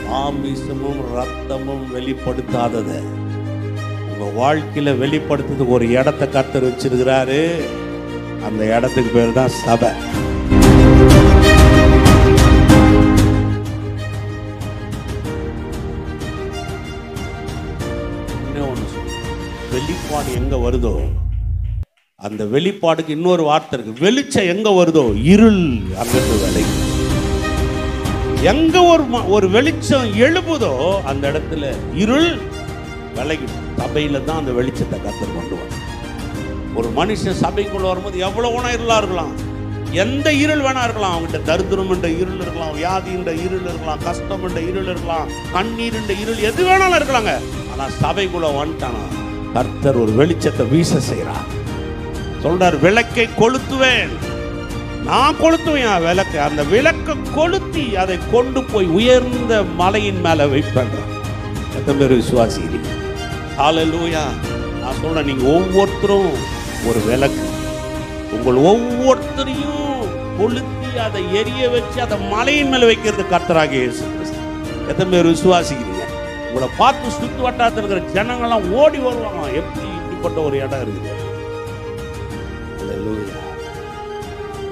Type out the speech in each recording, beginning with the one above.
மாமிசமும் ரத்தமும் வெளிப்படுத்தாதத உங்க வாழ்க்கையில வெளிப்படுத்துறதுக்கு ஒரு இடத்தை கர்த்தர் வச்சிருக்கிறாரு. அந்த இடத்துக்கு பேர் தான் சபை. வெளிப்பாடு எங்க வருதோ அந்த வெளிப்பாடுக்கு இன்னொரு வார்த்தை இருக்கு. வெளிச்சம் எங்க வருதோ இருள் அங்கிட்டு விலகி. எங்க ஒரு வெளிச்சம் எழுப்புதோ அந்த இடத்துல இருள் விலகிடும். சபையில தான் அந்த வெளிச்சத்தை கர்த்தர் கொண்டு வர. ஒரு மனுஷன் சபைக்குள்ள வரும்போது எவ்வளவு வேணா இருளா இருக்கலாம், எந்த இருள் வேணா இருக்கலாம். அவங்ககிட்ட தரித்திரம் என்ற இருள் இருக்கலாம், வியாதி என்ற இருள் இருக்கலாம், கஷ்டம் என்ற இருள் இருக்கலாம், கண்ணீர் என்ற இருள் எது வேணாலும் இருக்கலாங்க. ஆனா சபைக்குள்ள வந்துட்டானா கர்த்தர் ஒரு வெளிச்சத்தை வீச செய்யறார். சொல்றார், விளக்கை கொளுத்துவேன், நான் கொளுத்துவேன் விளக்கை. அந்த விளக்கை கொளுத்தி அதை கொண்டு போய் உயர்ந்த மலையின் மேல வைப்பேன். எத்தனை பேர் விசுவாசிக்கிறீங்க? ஹல்லேலூயா. நான் சொல்றேன், நீங்க ஒவ்வொருத்தரும் ஒரு விளக்கு. உங்கள் ஒவ்வொருத்தரையும் கொளுத்தி அதை எரிய வச்சு அதை மலையின் மேல வைக்கிறது கர்த்தராகிய இயேசு கிறிஸ்து. எத்தனை பேர் விசுவாசிக்கிறீங்க? உங்களை பார்த்து சுத்து வட்டாரத்தில் இருக்கிற ஜனங்கள்லாம் ஓடி வருவாங்க. எப்படி இப்படிப்பட்ட ஒரு இடம் இருக்குது.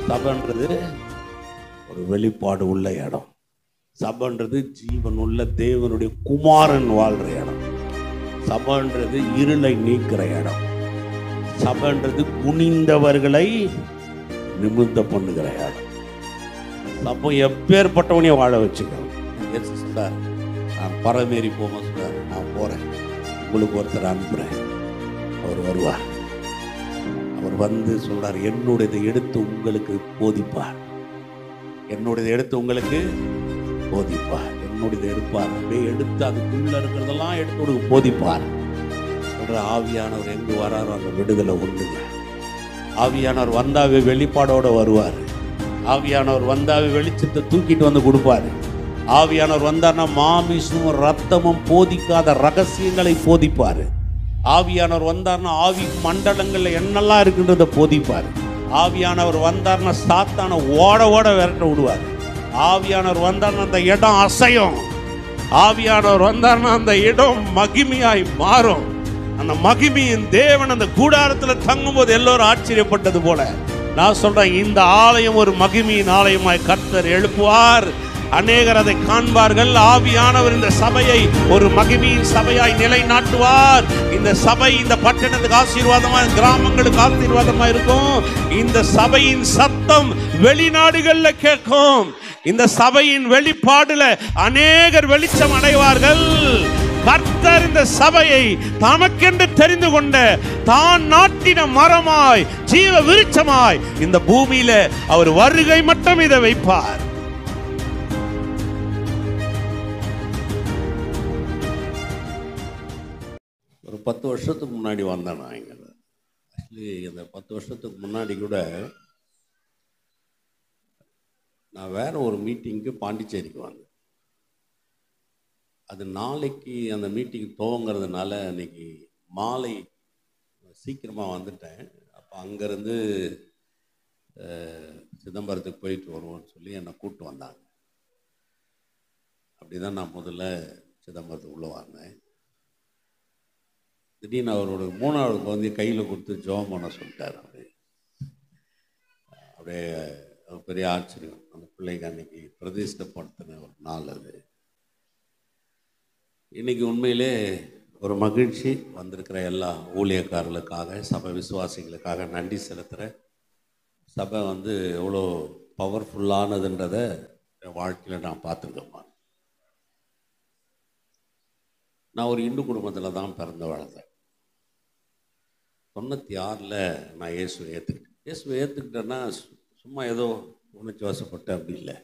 சபைன்றது ஒரு வெளிப்பாடு உள்ள இடம். சபைன்றது ஜீவன் உள்ள தேவனுடைய குமாரன் வாழ்ற இடம். சபைன்றது இருளை நீக்கிற இடம். சபைன்றது குனிந்தவர்களை நிமிர்ந்த பண்ணுகிற இடம். சபை எப்பேற்பட்டவனையும் வாழ வச்சுக்கணும். சார், நான் பரமேறி போமா சார், நான் போறேன், உங்களுக்கு ஒருத்தர் அனுப்புறேன், அவர் வருவார். அவர் வந்து சொல்றார், என்னுடையதை எடுத்து உங்களுக்கு போதிப்பார், என்னுடையதை எடுத்து உங்களுக்கு போதிப்பார், என்னுடையதை எடுப்பார். அப்படியே எடுத்து அதுக்குள்ள இருக்கிறதெல்லாம் எடுத்து உங்களுக்கு போதிப்பார். சொல்ற, ஆவியானவர் எங்கு வராரோ அந்த விடுதலை உண்டுங்க. ஆவியானவர் வந்தாவே வெளிப்பாடோட வருவார். ஆவியானவர் வந்தாவே வெளிச்சத்தை தூக்கிட்டு வந்து கொடுப்பாரு. ஆவியானவர் வந்தார்னா மாமிசமும் ரத்தமும் போதிக்காத ரகசியங்களை போதிப்பாரு. ஆவியானவர் வந்தார்னா ஆவி மண்டலங்கள்ல என்னெல்லாம் இருக்குன்றத போதிப்பார். ஆவியானவர் வந்தார்னா சாத்தான ஓட ஓட விரட்ட விடுவார். ஆவியானவர் வந்தார்னா அந்த இடம் அசையும். ஆவியானவர் வந்தார்னா அந்த இடம் மகிமையாய் மாறும். அந்த மகிமையின் தேவன் அந்த கூடாரத்துல தங்கும் போது எல்லோரும் ஆச்சரியப்பட்டது போல நான் சொல்றேன், இந்த ஆலயம் ஒரு மகிமையின் ஆலயமாய் கர்த்தர் எழுப்புவார். அநேகர் அதை காண்பார்கள். ஆவியானவர் இந்த சபையை ஒரு மகிமையின் சபையாய் நிலைநாட்டுவார். இந்த சபை இந்த பட்டணத்துக்கு ஆசீர்வாதமா, கிராமங்களுக்கு ஆசீர்வாதமா இருக்கும். இந்த சபையின் சத்தம் வெளிநாடுகள்ல கேட்கும். இந்த சபையின் வெளிப்பாடுல அநேகர் வெளிச்சம் அடைவார்கள். கர்த்தர் இந்த சபையை தமக்கென்று தெரிந்து கொண்ட தான் நாட்டின மரமாய் ஜீவ விருட்சமாய் இந்த பூமியில அவர் வருகை மட்டும் இதை வைப்பார். ஒரு 10 வருஷத்துக்கு முன்னாடி வந்தேன் நான் இங்கே. ஆக்சுவலி இந்த 10 வருஷத்துக்கு முன்னாடி கூட நான் வேற ஒரு மீட்டிங்க்கு பாண்டிச்சேரிக்கு வந்தேன். அது நாளைக்கு அந்த மீட்டிங் துவங்கிறதுனால அன்னைக்கு மாலை சீக்கிரமாக வந்துட்டேன். அப்போ அங்கேருந்து சிதம்பரத்துக்கு போயிட்டு வருவோம்னு சொல்லி என்னை கூப்பிட்டு வந்தாங்க. அப்படி தான் நான் முதல்ல சிதம்பரத்துக்கு உள்ளே வந்தேன். திடீர்னு அவரோட 3வது குழந்தைய கையில் கொடுத்து ஜெபம் பண்ண சொல்லிட்டார். அப்படியே பெரிய ஆச்சரியம். அந்த பிள்ளைங்க அன்னைக்கு பிரதிஷ்டப்படுத்தின ஒரு நாள் அது. இன்னைக்கு உண்மையிலே ஒரு மகிழ்ச்சி. வந்திருக்கிற எல்லா ஊழியக்காரர்களுக்காக, சபை விசுவாசிகளுக்காக நன்றி செலுத்துகிறேன். சபை வந்து எவ்வளோ பவர்ஃபுல்லானதுன்றதை என் வாழ்க்கையில் நான் பார்த்துருக்கேன். நான் ஒரு இந்து குடும்பத்தில் தான் பிறந்து வளர்ந்தேன். 96ல் நான் இயேசுவை ஏற்றுக்கிட்டேன். இயேசுவை ஏற்றுக்கிட்டேன்னா சும்மா ஏதோ உணர்ச்சி வசப்பட்டேன் அப்படி இல்லை.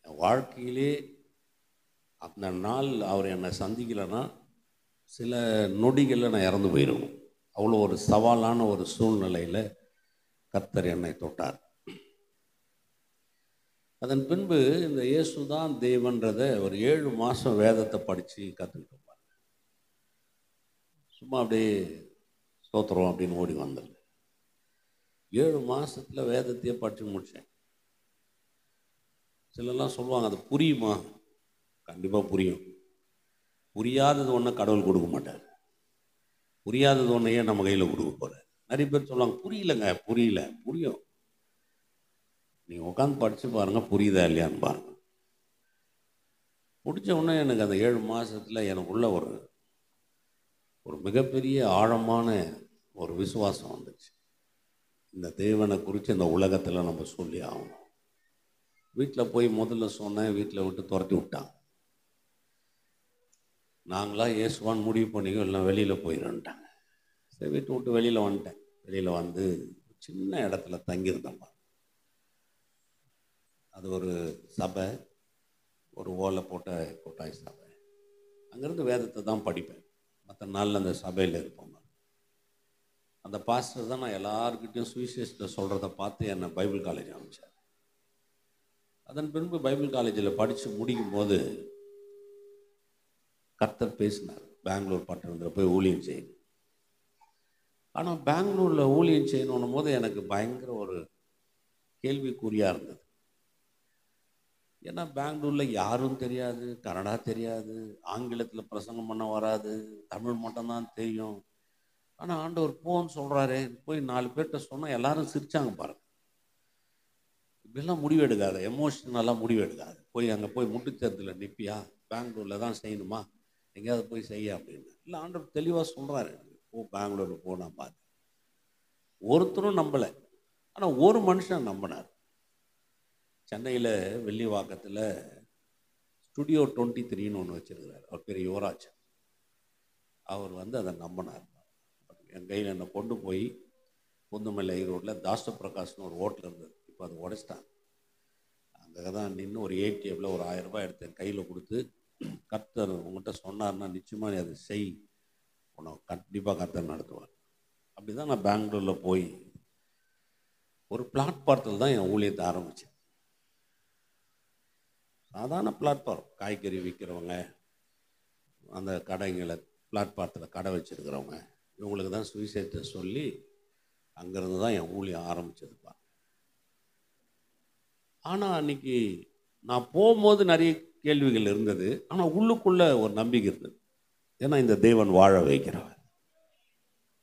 என் வாழ்க்கையிலே அந்த நாள் அவர் என்னை சந்திக்கலைன்னா சில நொடிகளில் நான் இறந்து போயிடுவேன். அவ்வளோ ஒரு சவாலான ஒரு சூழ்நிலையில் கர்த்தர் என்னை தொட்டார். அதன் பின்பு இந்த இயேசு தான் தேவன்றதை ஒரு 7 மாதம் வேதத்தை படித்து கற்றுக்கிட்டு சும்மா அப்படியே ஸ்தோத்திரம் அப்படின்னு ஓடி வந்தேன். 7 மாதத்தில் வேதத்தையே படித்து முடித்தேன். சிலர்லாம் சொல்லுவாங்க, அது புரியுமா? கண்டிப்பாக புரியும். புரியாதது ஒன்று கடவுள் கொடுக்க மாட்டார். புரியாதது ஒன்றையே நம்ம கையில் கொடுக்க போகிறார். நிறைய பேர் சொல்லுவாங்க, புரியலங்க, புரியல. புரியும். நீங்கள் உட்காந்து படித்து பாருங்கள், புரியுதா இல்லையான்னு பாருங்கள். முடித்த உடனே எனக்கு அந்த 7 மாதத்தில் எனக்குள்ள ஒரு மிகப்பெரிய ஆழமான ஒரு விசுவாசம் வந்துச்சு. இந்த தேவனை குறித்து இந்த உலகத்தில் நம்ம சொல்லி ஆகணும். வீட்டில் போய் முதல்ல சொன்னேன், வீட்டில் விட்டு துரத்தி விட்டாங்க. நாங்களாம் இயேசுவான் முடிவு பண்ணிக்கோ, எல்லாம் வெளியில் போயிடுன்ட்டாங்க. சரி, வீட்டை விட்டு வெளியில் வந்துட்டேன். வெளியில் வந்து சின்ன இடத்துல தங்கியிருந்தேன். அது ஒரு சபை, ஒரு ஓலை போட்ட கொட்டாய் சபை. அங்கேருந்து வேதத்தை தான் படிப்பேன். மற்ற நாளில் அந்த சபையில் இருப்போம். அந்த பாஸ்டர் தான் நான் எல்லாருக்கிட்டையும் சுவிசேஷத்தில் சொல்கிறத பார்த்து என்னை பைபிள் காலேஜ் அனுப்பிச்சார். அதன் பின்பு பைபிள் காலேஜில் படித்து முடிக்கும் போது கர்த்தர் பேசினார், பெங்களூர் பட்டணத்தில் போய் ஊழியம் செய்யணும். ஆனால் பெங்களூரில் ஊழியம் செய்யணும் போது எனக்கு பயங்கர ஒரு கேள்விக்குறியாக இருந்தது. ஏன்னா பெங்களூரில் யாரும் தெரியாது, கன்னடா தெரியாது, ஆங்கிலத்தில் பிரசங்கம் பண்ண வராது, தமிழ் மட்டும்தான் தெரியும். ஆனால் ஆண்டவர் போன்னு சொல்கிறாரு, போய் 4 பேர்கிட்ட சொன்னால் எல்லாரும் சிரித்தாங்க பாருங்க. இப்படிலாம் முடிவு எடுக்காது, எமோஷ்னலாக முடிவு எடுக்காது. போய் அங்கே போய் முட்டுச்சேரத்தில் நிற்பியா, பெங்களூரில் தான் செய்யணுமா, எங்கேயாவது போய் செய்ய அப்படின்னு. இல்லை, ஆண்டவர் தெளிவாக சொல்கிறாரு, ஓ பெங்களூரில் போ. நான் பார்த்தேன், ஒருத்தரும் நம்பலை. ஆனால் ஒரு மனுஷன் நம்பினார். சென்னையில் வெள்ளிவாக்கத்தில் ஸ்டுடியோ 23ன்னு ஒன்று வச்சுருக்கிறார். அவர் பேர் யுவராஜ். அவர் வந்து அதை நம்பினார். என் கையில் என்னை கொண்டு போய் புந்துமலை ரோட்டில் தாச பிரகாஷ்னு ஒரு ஹோட்டல் இருந்தது. இப்போ அதை உடைச்சிட்டாங்க. அங்கே தான் நின்று ஒரு ஏடிஎம்மில் ஒரு 1000 ரூபாய் எடுத்து என் கையில் கொடுத்து, கர்த்தர் உங்கள்கிட்ட சொன்னார்னா நிச்சயமாக நீ அதை செய், உனக்கு கண்டிப்பாக கர்த்தர் நடத்துவார். அப்படி தான் நான் பெங்களூரில் போய் ஒரு பிளாட்பாரத்தில் தான் என் ஊழியத்தை ஆரம்பித்தேன். சாதாரண பிளாட்ஃபார்ம், காய்கறி விற்கிறவங்க, அந்த கடைங்களை பிளாட்பாரத்தில் கடை வச்சுருக்கிறவங்க, இவங்களுக்கு தான் சுவிசேஷத்தை சொல்லி அங்கேருந்து தான் என் ஊழியம் ஆரம்பித்ததுப்பா. ஆனால் அன்றைக்கி நான் போகும்போது நிறைய கேள்விகள் இருந்தது. ஆனால் உள்ளுக்குள்ளே ஒரு நம்பிக்கை இருந்தது. ஏன்னா இந்த தேவன் வாழ வைக்கிறவர்,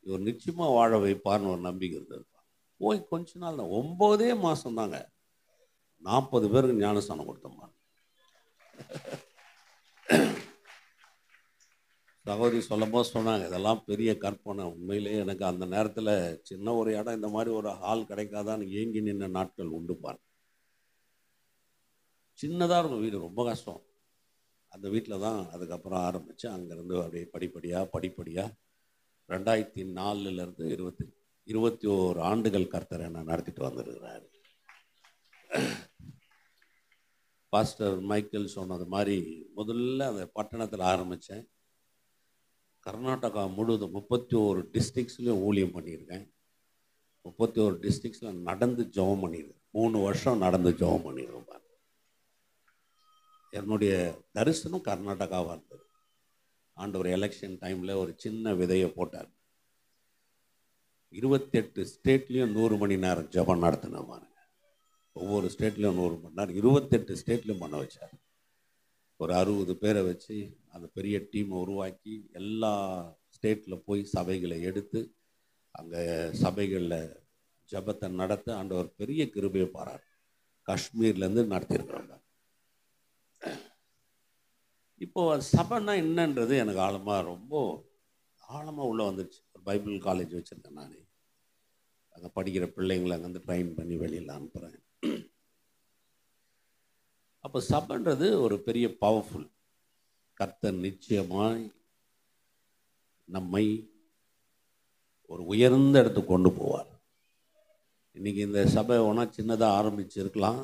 இவர் நிச்சயமாக வாழ வைப்பார்னு ஒரு நம்பிக்கை இருந்ததுப்பா. போய் கொஞ்ச நாள் தான், 9 மாதம் தாங்க 40 பேருக்கு ஞானஸ்தானம் கொடுத்தோம்மா. சகோதரி சொல்லும்போது சொன்னாங்க, இதெல்லாம் பெரிய கற்பனை. உண்மையிலேயே எனக்கு அந்த நேரத்தில் சின்ன ஒரு இடம், இந்த மாதிரி ஒரு ஹால் கிடைக்காதான்னு ஏங்கி நின்ற நாட்கள் உண்டு பாருங்க. சின்னதாக இருக்கும் வீடு, ரொம்ப கஷ்டம். அந்த வீட்டில் தான் அதுக்கப்புறம் ஆரம்பித்து அங்கேருந்து அப்படியே படிப்படியாக 2004லேருந்து 21 ஆண்டுகள் கர்த்தர் என்ன நடத்திட்டு வந்துருக்கிறார். பாஸ்டர் மைக்கேல் சொன்னது மாதிரி முதல்ல அந்த பட்டணத்தில் ஆரம்பித்தேன். கர்நாடகா முழுவதும் 31 டிஸ்ட்ரிக்ஸ்லையும் ஊழியம் பண்ணியிருக்கேன். 31 டிஸ்ட்ரிக்ஸில் நடந்து ஜெபம் பண்ணியிருக்கேன். 3 வருஷம் நடந்து ஜெபம் பண்ணியிருக்கேன். என்னுடைய தரிசனம் கர்நாடகாவாக இருந்தது. ஆண்டவர் எலெக்ஷன் டைமில் ஒரு சின்ன விதையை போட்டார். 28 ஸ்டேட்லேயும் 100 மணி நேரம் ஜெபம் நடத்தினேன் பாருங்க. ஒவ்வொரு ஸ்டேட்லேயும் 100 மணி நேரம் 28 ஸ்டேட்லேயும் பண்ண வச்சார். ஒரு 60 பேரை வச்சு அந்த பெரிய டீமை உருவாக்கி எல்லா ஸ்டேட்டில் போய் சபைகளை எடுத்து அங்கே சபைகளில் ஜபத்தை நடத்த ஆண்டவர் பெரிய கிருபையை பாரார். காஷ்மீர்லேருந்து நடத்தியிருக்கிறாங்க. இப்போது சபைன்னா என்னன்றது எனக்கு ரொம்ப ஆழமாக உள்ளே வந்துடுச்சு. ஒரு பைபிள் காலேஜ் வச்சுருக்கேன் நான். அங்கே படிக்கிற பிள்ளைங்களை அங்கேருந்து ட்ரைன் பண்ணி வெளியில் அனுப்புகிறேன். அப்போ சபைன்றது ஒரு பெரிய பவர்ஃபுல். கர்த்தர் நிச்சயமாய் நம்மை ஒரு உயர்ந்த இடத்துக்கு கொண்டு போவார். இன்றைக்கி இந்த சபை ஒன்றா சின்னதாக ஆரம்பிச்சிருக்கலாம்.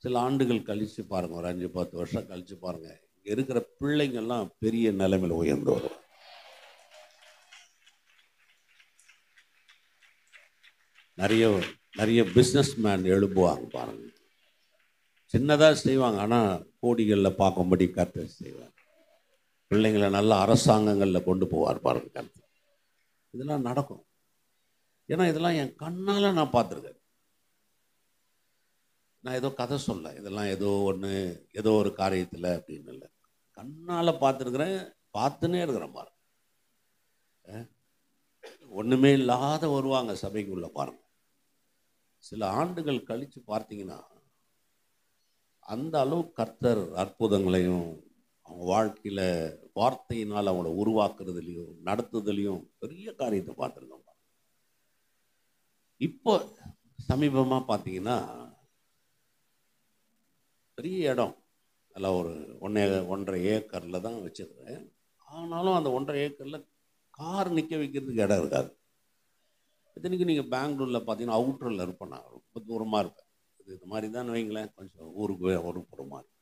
சில ஆண்டுகள் கழித்து பாருங்கள், ஒரு 5-10 வருஷம் கழித்து பாருங்கள், இங்கே இருக்கிற பிள்ளைங்கள்லாம் பெரிய நிலைமையில் உயர்ந்து வரும். நிறைய பிஸ்னஸ் மேன் எழுப்புவாங்க பாருங்கள். சின்னதாக செய்வாங்க, ஆனால் கோடிகளில் பார்க்கும்படி கர்த்தர் செய்வார். பிள்ளைங்களை நல்ல அரசாங்கங்களில் கொண்டு போவார் பாருங்க கர்த்தர். இதெல்லாம் நடக்கும். ஏன்னா இதெல்லாம் என் கண்ணால் நான் பார்த்துருக்கேன். நான் ஏதோ கதை சொல்ல, இதெல்லாம் ஏதோ ஒன்று ஏதோ ஒரு காரியத்தில் அப்படின்னு இல்லை, கண்ணால் பார்த்துருக்குறேன், பார்த்துன்னே இருக்கிறேன் பாருங்க. ஒன்றுமே இல்லாத வருவாங்க சபைக்குள்ள பாருங்க. சில ஆண்டுகள் கழித்து பார்த்தீங்கன்னா அந்த அளவு கர்த்தர் அற்புதங்களையும் அவங்க வாழ்க்கையில் வார்த்தையினால் அவங்கள உருவாக்குறதுலையும் நடத்துதலையும் பெரிய காரியத்தை பார்த்துருக்கோம். இப்போ சமீபமாக பார்த்தீங்கன்னா பெரிய இடம், எல்லாம் ஒரு 1.5 ஏக்கரில் தான் வச்சுருக்கேன். ஆனாலும் அந்த 1.5 ஏக்கரில் கார் நிற்க வைக்கிறதுக்கு இடம் இருக்காது. இத்தனைக்கு நீங்கள் பெங்களூரில் பார்த்தீங்கன்னா அவுட்டரில் இருப்பேன், நான் ரொம்ப தூரமாக இருப்பேன். இது மாதிரி தான் வைங்களேன், கொஞ்சம் ஊருக்கு ஒரு புறமாக இருக்கும்.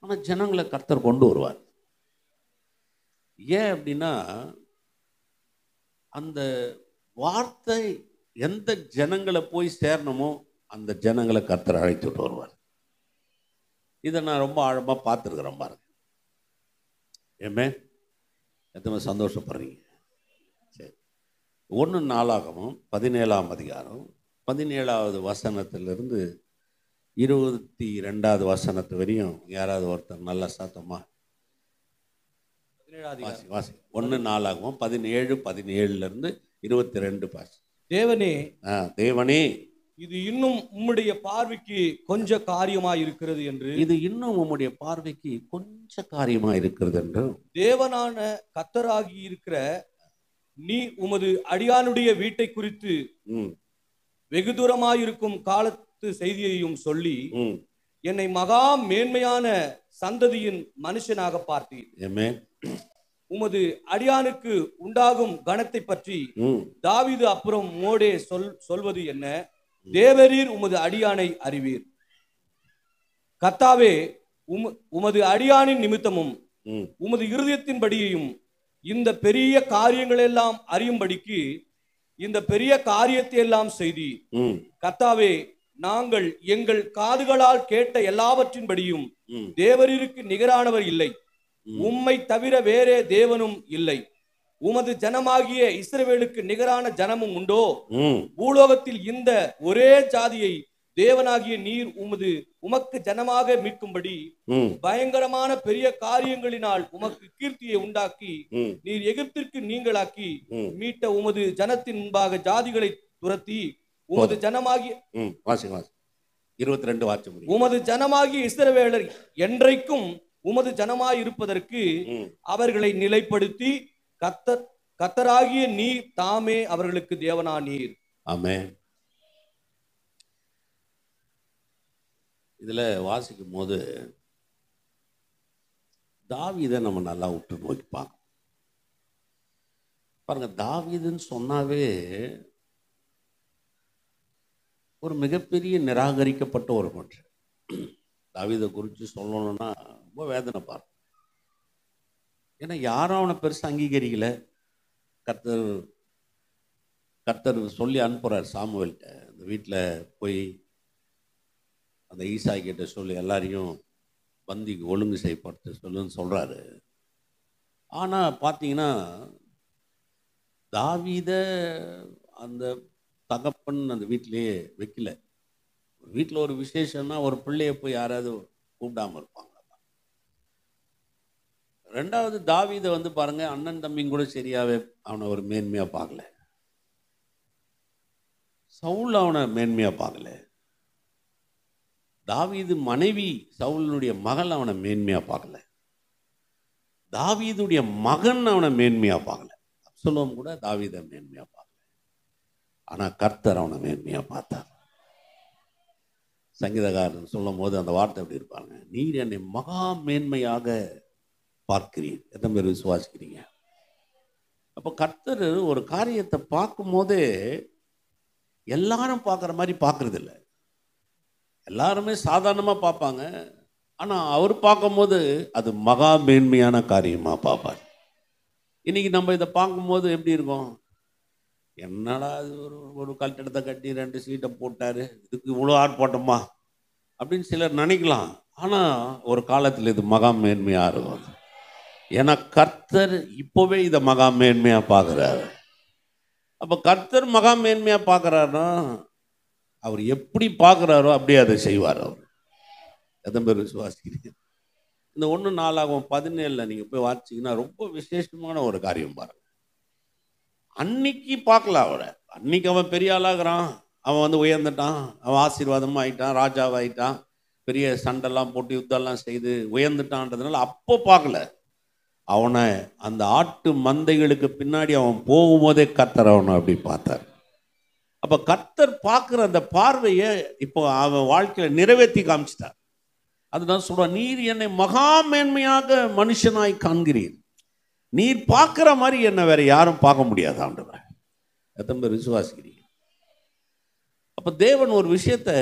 ஆனால் ஜனங்களை கர்த்தர் கொண்டு வருவார். ஏன் அப்படின்னா அந்த வார்த்தை எந்த ஜனங்களை போய் சேரணுமோ அந்த ஜனங்களை கர்த்தர் அழைத்துட்டு வருவார். இதை நான் ரொம்ப ஆழமாக பார்த்துருக்குறேன் பாருங்க. ஏமே எத்தனை சந்தோஷப்படுறீங்க? சரி, 1 நாளாகமும் 17ஆம் அதிகாரம் 17வது வசனத்திலிருந்து 22வது வசனத்து வரையும் யாராவது ஒருத்தர் நல்ல சத்தமா வாசி. 1 நாளாகமும் 17 22 பாசி. தேவனே, தேவனே, இது இன்னும் உம்முடைய பார்வைக்கு கொஞ்ச காரியமாய் இருக்கிறது என்று, இது இன்னும் உம்முடைய பார்வைக்கு கொஞ்ச காரியமா இருக்கிறது என்று தேவனான கர்த்தராகி இருக்கிற நீ உமது அடியானுடைய வீட்டை குறித்து வெகு தூரமாயிருக்கும் காலத்து செய்தியையும் சொல்லி என்னை மகா மேன்மையான சந்ததியின் மனுஷனாக பார்த்தீர். உமது அடியானுக்கு உண்டாகும் கணத்தை பற்றி தாவீது அப்புறம் மோடே சொல்வது என்ன? தேவரீர் உமது அடியானை அறிவீர். கர்த்தாவே, உமது அடியானின் நிமித்தமும் உமது இருதயத்தின்படியையும் இந்த பெரிய காரியங்கள் எல்லாம் அறியும்படிக்கு இந்த பெரிய காரியத்தை எல்லாம் செய்தி. கர்த்தாவே, நாங்கள் எங்கள் காதுகளால் கேட்ட எல்லாவற்றின்படியும் தேவரீருக்கு நிகரானவர் இல்லை, உம்மை தவிர வேறே தேவனும் இல்லை. உமது ஜனமாகிய இஸ்ரவேலுக்கு நிகரான ஜனமும் உண்டோ? பூலோகத்தில் இந்த ஒரே ஜாதியை தேவனாகிய நீர் உமக்கு ஜனமாக மீட்கும்படி பயங்கரமான பெரிய காரியங்களினால் உமக்கு கீர்த்தியை உண்டாக்கி நீர் எகிப்திற்கு நீங்களாக்கி மீட்ட உமது ஜனத்தின் முன்பாக ஜாதிகளை துரத்தி உமது ஜனமாகிய 22 உமது ஜனமாகிய இஸ்ரவேலர் என்றைக்கும் உமது ஜனமாய் இருப்பதற்கு அவர்களை நிலைப்படுத்தி கர்த்தராகிய நீர் தாமே அவர்களுக்கு தேவனா நீர். ஆமென். இதுல வாசிக்கும் போது தாவீதை நம்ம நல்லா உற்று நோக்கி பார்க்கணும். பாருங்க, தாவீதுன்னு சொன்னாவே ஒரு மிகப்பெரிய நிராகரிக்கப்பட்ட ஒரு மனுஷன். தாவீதை குறித்து சொல்லணும்னா ரொம்ப வேதனை பார்க்கும். ஏன்னா யாரும் அவனை பெருசு அங்கீகரிக்கல. கர்த்தர் சொல்லி அனுப்புகிறார் சாமுவேல்கிட்ட, அந்த வீட்டில் போய் அந்த ஈசாய் கிட்ட சொல்லி எல்லாரையும் பந்திக்கு ஒழுங்கு செய்யப்பட்டு சொல்லுன்னு சொல்கிறாரு. ஆனால் பார்த்தீங்கன்னா தாவீதை அந்த தகப்பன் அந்த வீட்டிலேயே வைக்கல. வீட்டில் ஒரு விசேஷம்னா ஒரு பிள்ளைய போய் யாராவது கூப்பிடாமல் இருப்பாங்க. ரெண்டாவது, தாவீதை வந்து பாருங்க, அண்ணன் தம்பிங்க கூட சரியாவே அவனை ஒரு மேன்மையாக பார்க்கல. சவுல் அவனை மேன்மையாக பார்க்கல. தாவீது மனைவி சவுலினுடைய மகள் அவனை மேன்மையாக பார்க்கல. தாவீதுடைய மகன் அவனை மேன்மையாக பார்க்கல. அப்சலோம் கூட தாவீதை மேன்மையாக பார்க்கல. ஆனால் கர்த்தர் அவனை மேன்மையாக பார்த்தார். சங்கீதக்காரன் சொல்லும் போது அந்த வார்த்தை எப்படி இருப்பாங்க, நீர் என்னை மகா மேன்மையாக பார்க்கிறீர். எத்தனை பேர் விசுவாசிக்கிறீங்க? அப்போ கர்த்தர் ஒரு காரியத்தை பார்க்கும் போதே எல்லாரும் பார்க்குற மாதிரி பார்க்கறது இல்லை. எல்லாருமே சாதாரணமாக பார்ப்பாங்க. ஆனால் அவர் பார்க்கும்போது அது மகா மேன்மையான காரியமாக பார்ப்பார். இன்னைக்கு நம்ம இதை பார்க்கும்போது எப்படி இருக்கும்? என்னடா அது ஒரு கட்டிடத்தை கட்டி 2 சீட்டை போட்டார், இதுக்கு இவ்வளோ ஆர்ப்பாட்டமா அப்படின்னு சிலர் நினைக்கலாம். ஆனால் ஒரு காலத்தில் இது மகா மேன்மையாக இருக்கும். ஏன்னா கர்த்தர் இப்போவே இதை மகா மேன்மையாக பார்க்குறாரு. அப்போ கர்த்தர் மகா மேன்மையாக பார்க்குறாருன்னா அவர் எப்படி பார்க்குறாரோ அப்படியே அதை செய்வார். அவர் எத்தனை பேர் விசுவாசிக்கிறீங்க? இந்த 1 நாளாகமம் 17 நீங்கள் போய் வாசிச்சிங்கன்னா ரொம்ப விசேஷமான ஒரு காரியம் பாருங்க. அன்னைக்கு பார்க்கலாம் அவரை. அன்னைக்கு அவன் பெரிய ஆளாகிறான், அவன் வந்து உயர்ந்துட்டான், அவன் ஆசீர்வாதமாக ஆயிட்டான், ராஜாவாயிட்டான், பெரிய சண்டெல்லாம் போட்டு யுத்தம்லாம் செய்து உயர்ந்துட்டான்றதுனால அப்போ பார்க்கல. அவனை அந்த ஆட்டு மந்தைகளுக்கு பின்னாடி அவன் போகும்போதே கர்த்தர் அவனை அப்படி பார்த்தார். அப்போ கர்த்தர் பார்க்குற அந்த பார்வையை இப்போ அவன் வாழ்க்கையில் நிறைவேற்றி காமிச்சிட்டார். அதுதான் சொல்றான், நீர் என்னை மகா மேன்மையாக மனுஷனாய் காண்கிறீர், நீர் பார்க்குற மாதிரி என்னை வேற யாரும் பார்க்க முடியாது ஆண்டவர். எத்தனை பேர் விசுவாசிக்கிறீங்க? அப்போ தேவன் ஒரு விஷயத்தை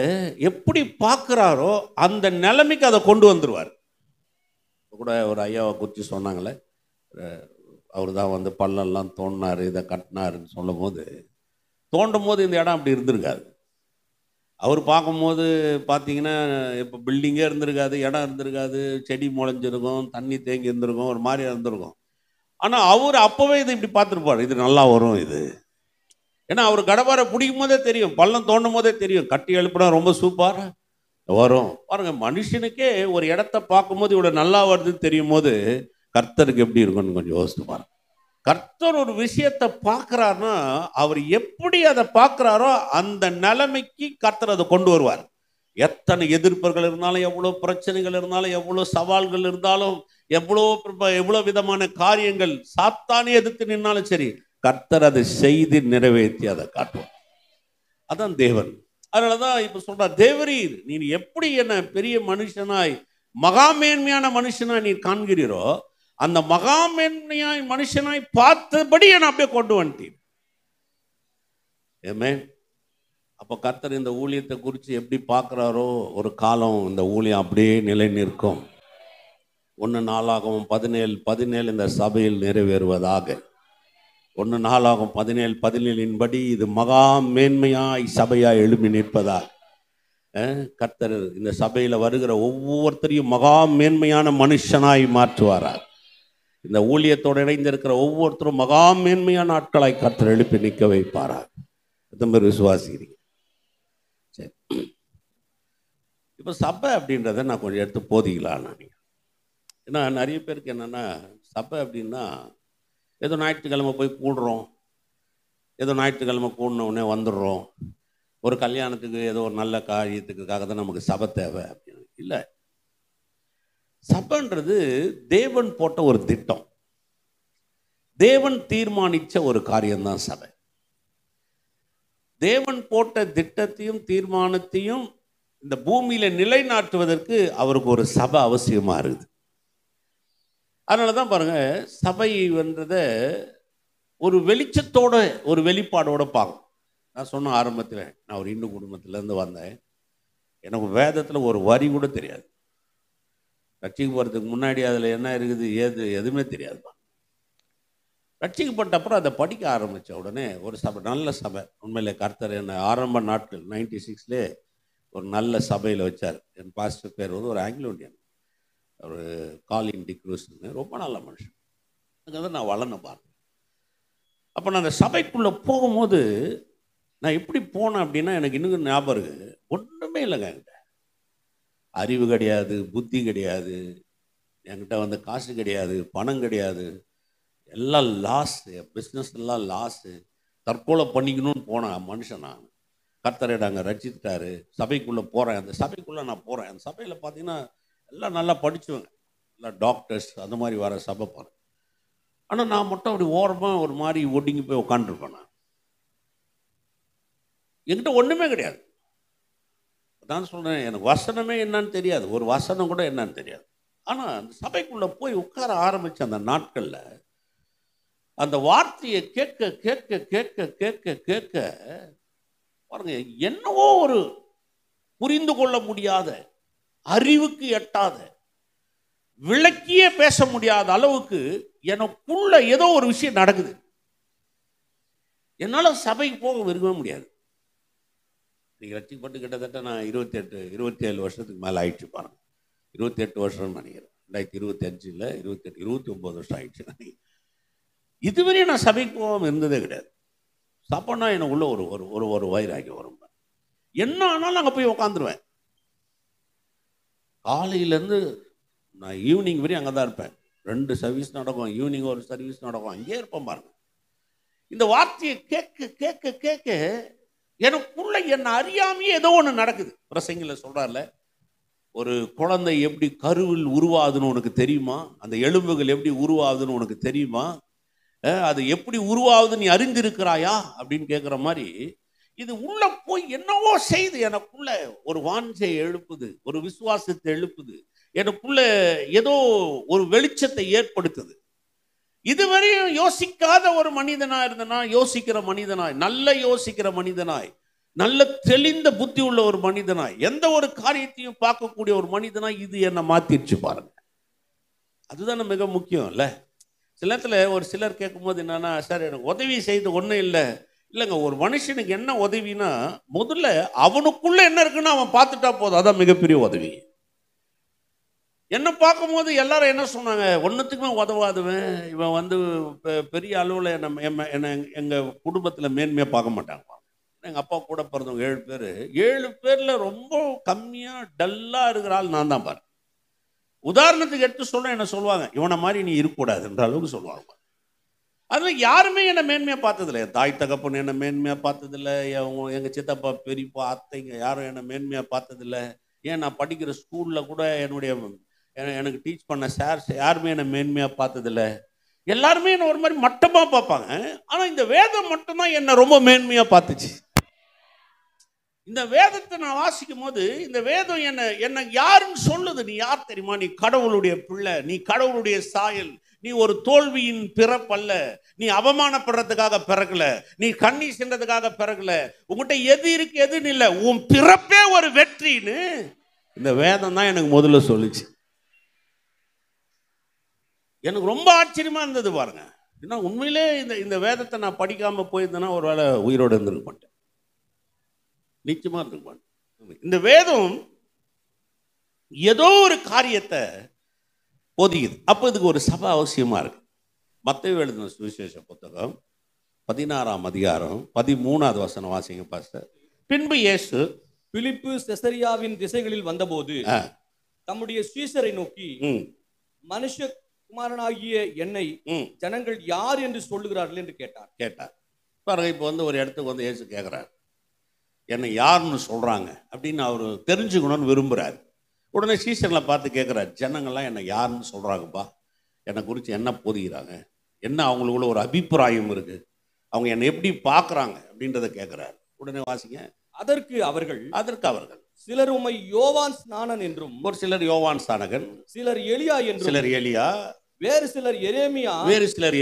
எப்படி பார்க்குறாரோ அந்த நிலைமைக்கு அதை கொண்டு வந்துடுவார். கூட ஒரு ஐயாவை குறித்து சொன்னாங்களே, அவர் தான் வந்து பள்ளம்லாம் தோண்டினார், இதை கட்டினாருன்னு சொல்லும் போது, தோண்டும் போது இந்த இடம் அப்படி இருந்திருக்காது. அவர் பார்க்கும்போது பார்த்தீங்கன்னா இப்போ பில்டிங்கே இருந்திருக்காது, இடம் இருந்திருக்காது, செடி முளைஞ்சிருக்கும், தண்ணி தேங்கி இருந்திருக்கும், ஒரு மாதிரி இருந்திருக்கும். ஆனால் அவர் அப்போவே இது இப்படி பார்த்துருப்பார், இது நல்லா வரும் இது. ஏன்னா அவர் கடப்பாரை பிடிக்கும் போதே தெரியும், பள்ளம் தோண்டும் போதே தெரியும், கட்டி எழுப்பினா ரொம்ப சூப்பராக வரும். பாருங்க, மனுஷனுக்கே ஒரு இடத்த பார்க்கும்போது இவ்வளோ நல்லா வருதுன்னு தெரியும் போது கர்த்தருக்கு எப்படி இருக்கும்னு கொஞ்சம் யோசித்து பாருங்க. கர்த்தர் ஒரு விஷயத்தை பார்க்குறாருன்னா அவர் எப்படி அதை பார்க்குறாரோ அந்த நிலைமைக்கு கர்த்தர் அதை கொண்டு வருவார். எத்தனை எதிர்ப்புகள் இருந்தாலும், எவ்வளோ பிரச்சனைகள் இருந்தாலும், எவ்வளோ சவால்கள் இருந்தாலும், எவ்வளோ விதமான காரியங்கள் சாத்தானே எதிர்த்து நின்னாலும் சரி, கர்த்தர் அதை செய்து நிறைவேற்றி அதை காட்டுவார். அதான் தேவன். அதனால தான் இப்போ சொல்கிறார், தேவரீர் நீர் எப்படி என்னை பெரிய மனுஷனாய் மகா மேன்மையான மனுஷனாய் நீர் காண்கிறீரோ அந்த மகா மேன்மையாய் மனுஷனாய் பார்த்தபடி என்னை அப்படியே கொண்டு வந்துட்டீர். ஆமென். அப்போ கர்த்தர் இந்த ஊழியத்தை குறித்து எப்படி பார்க்குறாரோ ஒரு காலம் இந்த ஊழியம் அப்படியே நிலை நிற்கும். 1 நாளாகமம் 17 இந்த சபையில் நிறைவேறுவதாக. 1 நாளாகமம் 17 இது மகா மேன்மையாய் சபையாய் எழுப்பி நிற்பதாக. கர்த்தர் இந்த சபையில் வருகிற ஒவ்வொருத்தரையும் மகா மேன்மையான மனுஷனாய் மாற்றுவாரார். இந்த ஊழியத்தோடு இணைந்திருக்கிற ஒவ்வொருத்தரும் மகா மேன்மையான ஆட்களாய் கர்த்தர் எழுப்பி நிற்க வைப்பாரார். எத்தனை பேர் விசுவாசிக்கிறீங்க? சரி, இப்போ சபை அப்படின்றத நான் கொஞ்சம் எடுத்து போதிக்கலாம். ஏன்னா நிறைய பேருக்கு என்னென்னா, சபை அப்படின்னா ஏதோ ஞாயிற்றுக்கிழமை போய் கூடுறோம், ஏதோ ஞாயிற்றுக்கிழமை கூடின உடனே வந்துடுறோம், ஒரு கல்யாணத்துக்கு ஏதோ ஒரு நல்ல காரியத்துக்காக தான் நமக்கு சபை தேவை அப்படின்னு இல்லை. சபைன்றது தேவன் போட்ட ஒரு திட்டம், தேவன் தீர்மானித்த ஒரு காரியம்தான் சபை. தேவன் போட்ட திட்டத்தையும் தீர்மானத்தையும் இந்த பூமியில நிலைநாட்டுவதற்கு அவருக்கு ஒரு சபை அவசியமாக இருக்குது. அதனால தான் பாருங்க, சபைன்றத ஒரு வெளிச்சத்தோட ஒரு வெளிப்பாடோட பார்க்கணும். நான் சொன்ன ஆரம்பத்தில் நான் ஒரு இந்து குடும்பத்திலேருந்து வந்தேன். எனக்கு வேதத்தில் ஒரு வரி கூட தெரியாது. ரட்சிக்கு போகிறதுக்கு முன்னாடி அதில் என்ன இருக்குது எதுவுமே தெரியாதுப்பா. ரட்சிக்கப்பட்ட அப்புறம் அதை படிக்க ஆரம்பித்த உடனே ஒரு சபை, நல்ல சபை, உண்மையிலே கர்த்தர் என்னை ஆரம்ப நாட்கள் 96 ஒரு நல்ல சபையில் வச்சார். என் பாஸ்டர் பேர் வந்து ஒரு ஆங்கிலோ இண்டியன், ஒரு காலின் டிக்ரூஸ்ன்னு, ரொம்ப நல்ல மனுஷன். அதுக்கு வந்து நான் வளர்ந்து பார்த்தேன். அப்போ நான் அந்த சபைக்குள்ளே போகும்போது நான் எப்படி போனேன் அப்படின்னா, எனக்கு இன்னும் ஞாபகம் இருக்குது, ஒன்றுமே இல்லைங்க. என்கிட்ட அறிவு கிடையாது, புத்தி கிடையாது, என்கிட்ட வந்து காசு கிடையாது, பணம் கிடையாது, எல்லாம் லாஸு, பிஸ்னஸ் எல்லாம் லாஸு, தற்கொலை பண்ணிக்கணும்னு போனேன் மனுஷன். நான் கர்த்தரை நாங்கள் ரட்சித்தாரு. சபைக்குள்ளே போகிறேன், அந்த சபைக்குள்ளே நான் போகிறேன். அந்த சபையில் பார்த்தீங்கன்னா எல்லாம் நல்லா படிச்சுவேங்க, எல்லாம் டாக்டர்ஸ், அந்த மாதிரி வர சபை போகிறேன். ஆனால் நான் மட்டும் அப்படி ஓரமாக ஒரு மாதிரி ஒடுங்கி போய் உட்காந்துருப்பேன். நான் என்கிட்ட ஒன்றுமே கிடையாது. நான் சொல்கிறேன், எனக்கு வசனமே என்னன்னு தெரியாது, ஒரு வசனம் கூட என்னன்னு தெரியாது. ஆனால் அந்த சபைக்குள்ளே போய் உட்கார ஆரம்பித்த அந்த நாட்களில் அந்த வார்த்தையை கேட்க கேட்க கேட்க கேட்க கேட்க பாருங்க, என்னவோ ஒரு புரிந்து கொள்ள முடியாத, அறிவுக்கு எட்டாத, விளக்கியே பேச முடியாத அளவுக்கு எனக்குள்ள ஏதோ ஒரு விஷயம் நடக்குது. என்னால் சபைக்கு போக விரும்பவே முடியாது. நீங்கள் ரட்சிக்கப்பட்டு கிட்டத்தட்ட நான் 27 வருஷத்துக்கு மேலே ஆயிடுச்சு பாருங்க. 28 வருஷம்னு நினைக்கிறேன். 2025 இல்லை, 28, 29 வருஷம் ஆயிடுச்சு நினைக்கிறேன். இதுவரையும் நான் சபைக்கு போகாமல் இருந்ததே கிடையாது. சபைனா எனக்குள்ள ஒரு ஒரு ஒரு வைராகியம் வரும். என்ன ஆனாலும் அங்கே போய் உட்காந்துருவேன். காலையிலேருந்து நான் ஈவினிங் வரையும் அங்கே தான் இருப்பேன். 2 சர்வீஸ் நடக்கும், ஈவினிங் ஒரு சர்வீஸ் நடக்கும், அங்கேயே இருப்பேன் பாருங்க. இந்த வார்த்தையை கேட்க கேட்க கேட்க எனக்குள்ள என்னை அறியாமையே ஏதோ ஒன்று நடக்குது. பிரசங்கில சொல்றாருல, ஒரு குழந்தை எப்படி கருவில் உருவாகுதுன்னு உனக்கு தெரியுமா? அந்த எலும்புகள் எப்படி உருவாகுதுன்னு உனக்கு தெரியுமா? அது எப்படி உருவாகுது நீ அறிந்திருக்கிறாயா அப்படின்னு கேட்குற மாதிரி இது உள்ள போய் என்னவோ செய்து எனக்குள்ள ஒரு வாஞ்சையை எழுப்புது, ஒரு விசுவாசத்தை எழுப்புது, எனக்குள்ள ஏதோ ஒரு வெளிச்சத்தை ஏற்படுத்துது. இதுவரையும் யோசிக்காத ஒரு மனிதனா இருந்தனா, யோசிக்கிற மனிதனாய், நல்ல யோசிக்கிற மனிதனாய், நல்ல தெளிந்த புத்தி உள்ள ஒரு மனிதனாய், எந்த ஒரு காரியத்தையும் பார்க்கக்கூடிய ஒரு மனிதனாய் இது என்னை மாத்திருச்சு பாருங்க. அதுதானே மிக முக்கியம் இல்லை? சில நேரத்தில் ஒரு சிலர் கேட்கும்போது என்னன்னா, சார் எனக்கு உதவி செய்து ஒன்றும் இல்லைங்க. ஒரு மனுஷனுக்கு என்ன உதவினா, முதல்ல அவனுக்குள்ள என்ன இருக்குன்னு அவன் பார்த்துட்டா போதும், அதான் மிகப்பெரிய உதவி. என்ன பார்க்கும்போது எல்லாரும் என்ன சொன்னாங்க, ஒன்றுத்துக்குமே உதவாதுவன் இவன் பெரிய அளவில் என்ன எங்கள் குடும்பத்தில் மேன்மையாக பார்க்க மாட்டாங்க. எங்கள் அப்பா கூட பிறந்தவங்க 7 பேர், 7 பேரில் ரொம்ப கம்மியாக டல்லாக இருக்கிற ஆள் நான் தான் பாரு. உதாரணத்துக்கு எடுத்து சொல்ல என்ன சொல்லுவாங்க, இவனை மாதிரி நீ இருக்கக்கூடாதுன்ற அளவுக்கு சொல்லுவாங்க. அதில் யாருமே என்னை மேன்மையாக பார்த்ததில்லை. என் தாய் தகப்பன் என்னை மேன்மையாக பார்த்ததில்லை, எங்கள் சித்தப்பா பெரியப்பா அத்தைங்க யாரும் என்னை மேன்மையாக பார்த்ததில்லை. ஏன் நான் படிக்கிற ஸ்கூலில் கூட எனக்கு டீச் பண்ண சார்ஸ் யாருமே என்னை மேன்மையாக பார்த்ததில்லை. எல்லாருமே என்னை ஒரு மாதிரி மட்டமாக பார்ப்பாங்க. ஆனால் இந்த வேதம் மட்டும்தான் என்னை ரொம்ப மேன்மையாக பார்த்துச்சு. இந்த வேதத்தை நான் வாசிக்கும் போது இந்த வேதம் என்ன யாருன்னு சொல்லுது. நீ யார் தெரியுமா? நீ கடவுளுடைய பிள்ளை, நீ கடவுளுடைய சாயல், நீ ஒரு தோல்வியின் பிறப்பல்ல, நீ அவமானப்படுறதுக்காக பிறக்கல, நீ கண்ணீர் சென்றதுக்காக பிறக்கல, உங்ககிட்ட எது இருக்கு எதுன்னு இல்லை, உன் பிறப்பே ஒரு வெற்றின்னு இந்த வேதம் தான் எனக்கு முதல்ல சொல்லிச்சு. எனக்கு ரொம்ப ஆச்சரியமா இருந்தது பாருங்க. ஏன்னா உண்மையிலே இந்த வேதத்தை நான் படிக்காம போயிருந்தேன்னா ஒரு வேளை உயிரோடு இருந்திருக்க மாட்டேன், நிச்சயமா இருந்திருக்க மாட்டேன். இந்த வேதம் ஏதோ ஒரு காரியத்தை போதிக்குது. அப்போ இதுக்கு ஒரு சபை அவசியமா இருக்கு. மத்தேயு எழுதின சுவிசேஷ புத்தகம் 16ஆம் அதிகாரம் 13வது வசனம் வாசிங்க பாஸ்டர். பின்பு இயேசு பிலிப்பு செசரியாவின் திசைகளில் வந்தபோது தம்முடைய சீஷரை நோக்கி, மனுஷகுமாரனாகிய என்னை ஜனங்கள் யார் என்று சொல்லுகிறார்கள் என்று கேட்டார். பாருங்க, இப்போ ஒரு இடத்துக்கு இயேசு கேட்கிறார், என்னை யாருன்னு சொல்றாங்க அப்படின்னு அவர் தெரிஞ்சுக்கணும்னு விரும்புறாரு. உடனே சீசர்களை பார்த்து கேட்குறாரு, ஜனங்கள்லாம் என்னை யாருன்னு சொல்கிறாங்கப்பா, என்னை குறித்து என்ன போதிக்கிறாங்க, என்ன அவங்களுக்குள்ள ஒரு அபிப்பிராயம் இருக்குது, அவங்க என்னை எப்படி பார்க்குறாங்க அப்படின்றத கேட்குறாரு. உடனே வாசிங்க. அதற்கு அவர்கள் சிலர் உம்மை யோவான் ஸ்நானன் என்றும், ஒரு சிலர் யோவான் ஸ்நானகன், சிலர் எலியா என்றும், சிலர் எலியா, வேறு சிலர்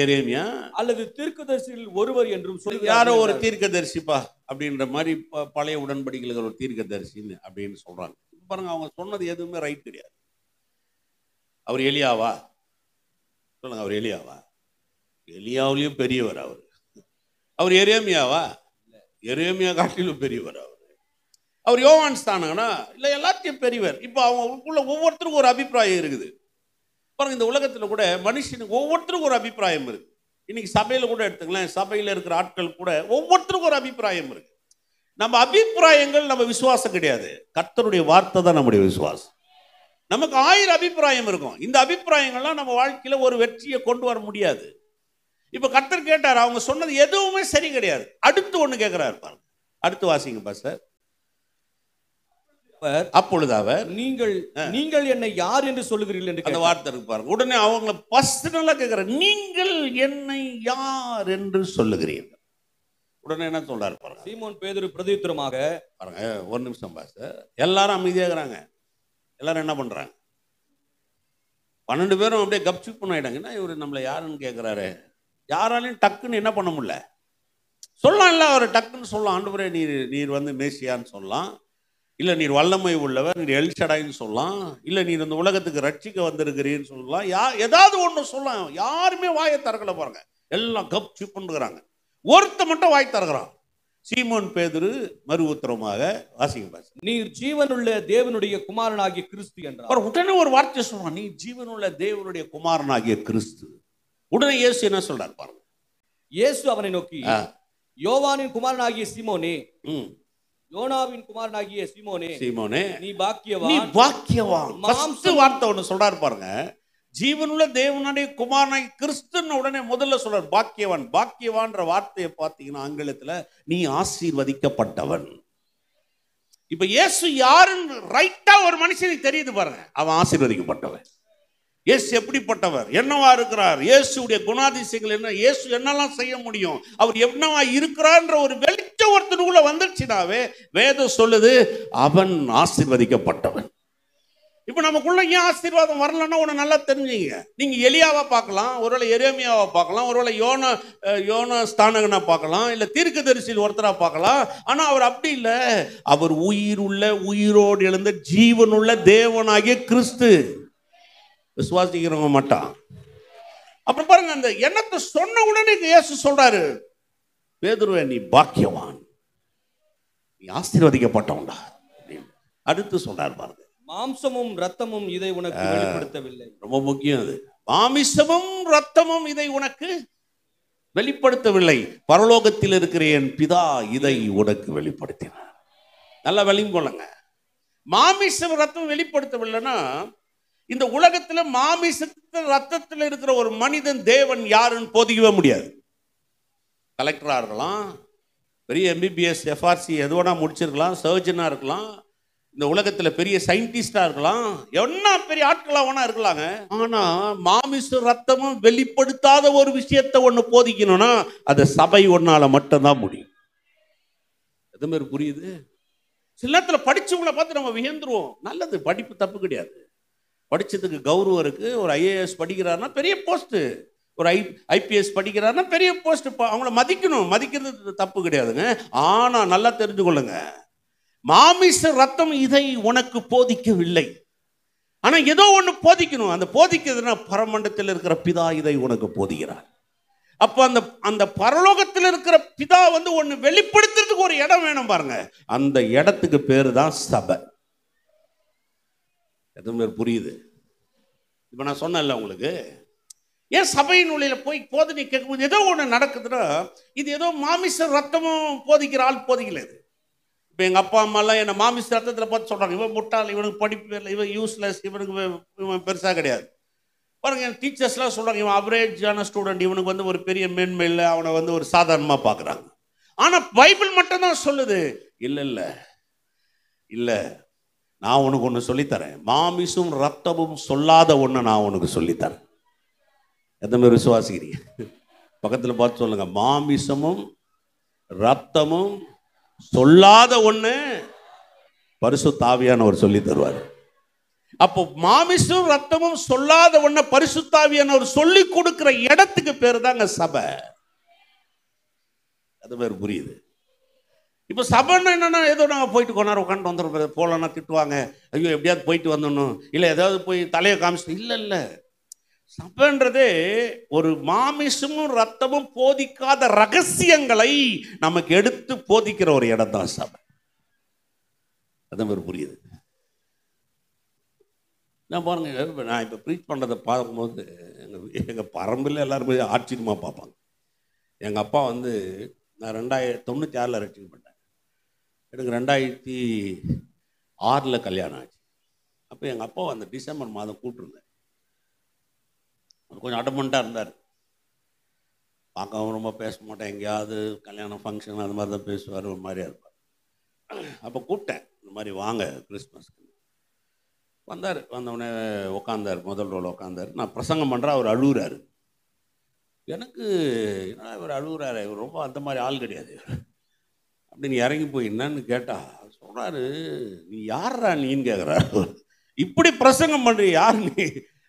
எரேமியா அல்லது தீர்க்கதரிசிகள் ஒருவர் என்றும் சொல்லி, யாரோ ஒரு தீர்க்கதரிசிப்பா அப்படின்ற மாதிரி பழைய உடன்படிக்கையில் ஒரு தீர்க்கதரிசின்னு அப்படின்னு சொல்றாங்க. பாருங்க, அவங்க சொன்னது எதுவுமே ரைட் கிடையாது. அவர் எலியாவா? சொல்லுங்க, அவர் எலியாவா? எலியாவிலையும் பெரியவர் அவர் எரேமியாவா? எரேமியா காட்டிலும் பெரியவர் அவர் யோவான் ஸ்நானகனா? இல்லை, எல்லாத்தையும் பெரியவர். இப்போ அவங்களுக்குள்ள ஒவ்வொருத்தருக்கும் ஒரு அபிப்பிராயம் இருக்குது பாருங்க. இந்த உலகத்தில் கூட மனுஷனுக்கு ஒவ்வொருத்தருக்கும் ஒரு அபிப்பிராயம் இருக்கு. இன்னைக்கு சபையில் கூட எடுத்துக்கலாம், சபையில் இருக்கிற ஆட்கள் கூட ஒவ்வொருத்தருக்கும் ஒரு அபிப்பிராயம் இருக்கு. நம்ம அபிப்பிராயங்கள் நம்ம விசுவாசம் கிடையாது, கர்த்தருடைய வார்த்தை தான் நம்முடைய விசுவாசம். நமக்கு 1000 அபிப்பிராயம் இருக்கும். இந்த அபிப்பிராயங்கள்லாம் நம்ம வாழ்க்கையில ஒரு வெற்றியை கொண்டு வர முடியாது. இப்ப கர்த்தர் கேட்டார், அவங்க சொன்னது எதுவுமே சரி கிடையாது. அடுத்து ஒண்ணு கேட்கிறாரு பாருங்க. அடுத்து வாசிங்க பாஸ்டர். அப்பொழுது அவர் நீங்கள் என்னை யார் என்று சொல்லுகிறீர்கள் என்று அந்த வார்த்தை இருக்கு பாருங்க. உடனே அவங்களை பர்சனலா கேட்கிறார், நீங்கள் என்னை யார் என்று சொல்லுகிறீர்கள். உடனே என்ன சொல்றாரு பாருங்க. சீமோன் பேதுரு பிரதியுத்தரமாக, பாருங்க ஒரு நிமிஷம் பாஸ்டர், எல்லாரும் அமைதியாகிறாங்க. எல்லாரும் என்ன பண்றாங்க? 12 பேரும் அப்படியே கப்சிப் பண்ணிட்டாங்கன்னா, இவர் நம்மளை யாருன்னு கேட்கிறாரு. யாராலையும் டக்குன்னு என்ன பண்ண முடியல, சொல்லலாம். இல்லை, அவர் டக்குன்னு சொல்லலாம், ஆண்டவரே நீர் மேசியான்னு சொல்லலாம், இல்லை நீர் வல்லமை உள்ளவர், நீர் எல்ஷடாயின்னு சொல்லலாம், இல்லை நீர் இந்த உலகத்துக்கு ரட்சிக்க வந்திருக்கிறீன்னு சொல்லலாம், ஏதாவது ஒன்று சொல்லலாம். யாருமே வாயை திறக்கல பாருங்க, எல்லாம் கப்சிப் பண்ணுறாங்க. ஒருத்த மட்டும் வாய் திறக்கிறான், சீமோன் பேதுரு மறு உத்தரமாக வாசிங்க, நீர் ஜீவனுள்ள தேவனுடைய குமாரனாகிய கிறிஸ்து என்றார். உடனே ஒரு வார்த்தை சொல்றான், நீ ஜீவனுள்ள தேவனுடைய குமாரனாகிய கிறிஸ்து. உடனே இயேசு என்ன சொல்றார் பாருங்க. இயேசு அவனை நோக்கி, யோவானின் குமாரனாகிய சீமோனே, யோனாவின் குமாரனாகிய சீமோனே, சீமோனே நீ நீ பாக்கியவான். பாக்கியவான். ஃபர்ஸ்ட் வார்த்தை ஒன்று சொல்றாரு பாருங்க, ஜீவனுள்ள தேவனுடைய குமாரனாய் கிறிஸ்துன்னு உடனே முதல்ல சொல்றாரு பாக்கியவான். பாக்கியவான்ற வார்த்தையை பார்த்தீங்கன்னா ஆங்கிலத்துல நீ ஆசீர்வதிக்கப்பட்டவன். இப்ப இயேசு யாருன்னு ரைட்டா ஒரு மனுஷனுக்கு தெரியுது பாருங்க, அவன் ஆசீர்வதிக்கப்பட்டவன். இயேசு எப்படிப்பட்டவர், என்னவா இருக்கிறார், இயேசுடைய குணாதிசயங்கள் என்ன, இயேசு என்னெல்லாம் செய்ய முடியும், அவர் என்னவா இருக்கிறார்ன்ற ஒரு வெளிச்சம் ஒருத்தனுக்குள்ள வந்துருச்சுனாவே வேதம் சொல்லுது அவன் ஆசீர்வதிக்கப்பட்டவன். இப்ப நமக்குள்ள ஏன் ஆசீர்வாதம் வரலன்னா ஒண்ணு நல்லா தெரிஞ்சுங்க. நீங்க எலியாவை பார்க்கலாம், ஒருவேளை எரேமியாவை பார்க்கலாம், ஒருவேளை யோனா ஸ்தானகனை பார்க்கலாம், இல்ல தீர்க்கதரிசியில் ஒருத்தரா பார்க்கலாம். ஆனா அவர் அப்படி இல்லை, அவர் உயிரோடு எழுந்த ஜீவனுள்ள தேவனாகிய கிறிஸ்து. விசுவாசிக்கிறவங்க மாட்டான். அப்புறம் பாருங்க, அந்த எண்ணத்தை சொன்ன உடனே இயேசு சொல்றாரு, பேதுருவே நீ பாக்கியவான், நீ ஆசீர்வதிக்கப்பட்டவன்டா. அடுத்து சொல்றாரு பாருங்க, மாம்சமும் ரத்தமும் இதை உனக்கு வெளிப்படுத்தவில்லை. ரொம்ப முக்கியம் அது. மாமிசமும் ரத்தமும் இதை உனக்கு வெளிப்படுத்தவில்லை, பரலோகத்தில் இருக்கிற என் பிதா இதை உனக்கு வெளிப்படுத்தினார். நல்லா வெளியும் கொள்ளுங்க. மாமிசம் ரத்தம் வெளிப்படுத்தவில்லைன்னா இந்த உலகத்துல மாமிசத்தில் ரத்தத்தில் இருக்கிற ஒரு மனிதன் தேவன் யாருன்னு போதிக்கவே முடியாது. கலெக்டரா இருக்கலாம், பெரிய எம்பிபிஎஸ் எஃப்ஆர்சி எதுவனா முடிச்சிருக்கலாம், சர்ஜனா இருக்கலாம், இந்த உலகத்துல பெரிய சயின்டிஸ்டா இருக்கலாம், என்ன பெரிய ஆட்களா வேணா இருக்கலாங்க. ஆனா மாமிச ரத்தமும் வெளிப்படுத்தாத ஒரு விஷயத்தை ஒண்ணு போதிக்கணும்னா அது சபை ஒன்னால மட்டும்தான் முடியும். எது மாதிரி புரியுது? சில நேரத்துல படிச்சவங்களை பார்த்து நம்ம வியந்துருவோம். நல்லது, படிப்பு தப்பு கிடையாது, படிச்சதுக்கு கௌரவம் இருக்கு. ஒரு ஐஏஎஸ் படிக்கிறாருன்னா பெரிய போஸ்ட், ஒரு ஐபிஎஸ் படிக்கிறாருன்னா பெரிய போஸ்ட், அவங்கள மதிக்கணும், மதிக்கிறது தப்பு கிடையாதுங்க. ஆனா நல்லா தெரிஞ்சு கொள்ளுங்க, மாமிச ரத்தம் இதை உனக்கு போதிக்கவில்லை. ஆனா ஏதோ ஒண்ணு போதிக்கணும். அந்த போதிக்கிறதுனா பரமண்டத்தில் இருக்கிற பிதா இதை உனக்கு போதிக்கிறார். அப்ப அந்த பரலோகத்தில் இருக்கிற பிதா ஒண்ணு வெளிப்படுத்துறதுக்கு ஒரு இடம் வேணும் பாருங்க. அந்த இடத்துக்கு பேரு தான் சபை. எதுவுமே புரியுது? இப்ப நான் சொன்னேன்ல உங்களுக்கு, ஏன் சபையின் உள்ள போய் போதனை கேட்கும்போது ஏதோ ஒண்ணு நடக்குதுன்னா இது ஏதோ மாமிச ரத்தமும் போதிக்கிற ஆள் போதிக்கல. இப்போ எங்கள் அப்பா அம்மாலாம் என்னை மாமிச ரத்தத்தில் பார்த்து சொல்கிறாங்க, இவன் முட்டாள், இவனுக்கு படிப்பு இல்லை, இவன் யூஸ்லெஸ், இவன் பெருசாக கிடையாது. பாருங்க, என் டீச்சர்ஸ்லாம் சொல்கிறாங்க இவன் அவரேஜான ஸ்டூடெண்ட், இவனுக்கு ஒரு பெரிய மேன்மை இல்லை, அவனை ஒரு சாதாரணமாக பார்க்குறாங்க. ஆனால் பைபிள் மட்டும்தான் சொல்லுது, இல்லை இல்லை இல்லை, நான் உனக்கு ஒன்று சொல்லித்தரேன், மாமிசும் ரத்தமும் சொல்லாத ஒன்று நான் உனக்கு சொல்லித்தரேன். எந்த மாதிரி விசுவாசிக்கிறீங்க? பக்கத்தில் பார்த்து சொல்லுங்க, மாமிசமும் ரத்தமும் சொல்லாத ஒண்ணு பரிசுத்த ஆவியானவர் சொல்லி தருவார். அப்போ மாமிசம் ரத்தமும் சொல்லாத ஒண்ண பரிசுத்த ஆவியானவர் சொல்லி கொடுக்கிற இடத்துக்கு பேரு தாங்க சபை. அது பேர் புரியுது? இப்ப சபைன்னு என்னன்னா ஏதோ நாங்க போயிட்டு கொண்டாட உட்காந்து வந்துடுறோம், போலன்னா திட்டுவாங்க, ஐயோ எப்படியாவது போயிட்டு வந்துடணும், இல்லை ஏதாவது போய் தலையை காமிச்சு, இல்லை இல்லை, சபைன்றதே ஒரு மாமிசமும் ரத்தமும் போதிக்காத ரகசியங்களை நமக்கு எடுத்து போதிக்கிற ஒரு இடம் தான் சபை. அது மாதிரி புரியுது? நான் பாருங்க, நான் இப்போ ப்ரீச் பண்ணுறதை பார்க்கும்போது எங்கள் பரம்பில் எல்லாருமே ஆச்சரியமாக பார்ப்பாங்க. எங்கள் அப்பா நான் 1996 ரட்சிக்கப்பட்டேன், எனக்கு 2006 கல்யாணம் ஆச்சு. அப்போ எங்கள் அப்பா டிசம்பர் மாதம் கூப்பிட்டுருந்தேன். கொஞ்சம் அடமெண்ட்டாக இருந்தார், பார்க்கவும் ரொம்ப பேச மாட்டேன், எங்கேயாவது கல்யாணம் ஃபங்க்ஷன் அது மாதிரி தான் பேசுவார், ஒரு மாதிரியாக இருப்பார். அப்போ கூப்பிட்டேன், இந்த மாதிரி வாங்க கிறிஸ்மஸ்க்கு. வந்தார், வந்தவுடனே உட்காந்தார், முதல் ரோல் உட்காந்தார். நான் பிரசங்கம் பண்ணுறேன், அவர் அழுகுறாரு. எனக்கு என்ன இவர் அழுகுறாரு, இவர் ரொம்ப அந்த மாதிரி ஆள் கிடையாது அப்படின்னு இறங்கி போய் என்னன்னு கேட்டா சொல்கிறாரு, நீ யாரா நீன்னு கேட்குறாரு, இப்படி பிரசங்கம் பண்ணுற யார் நீ?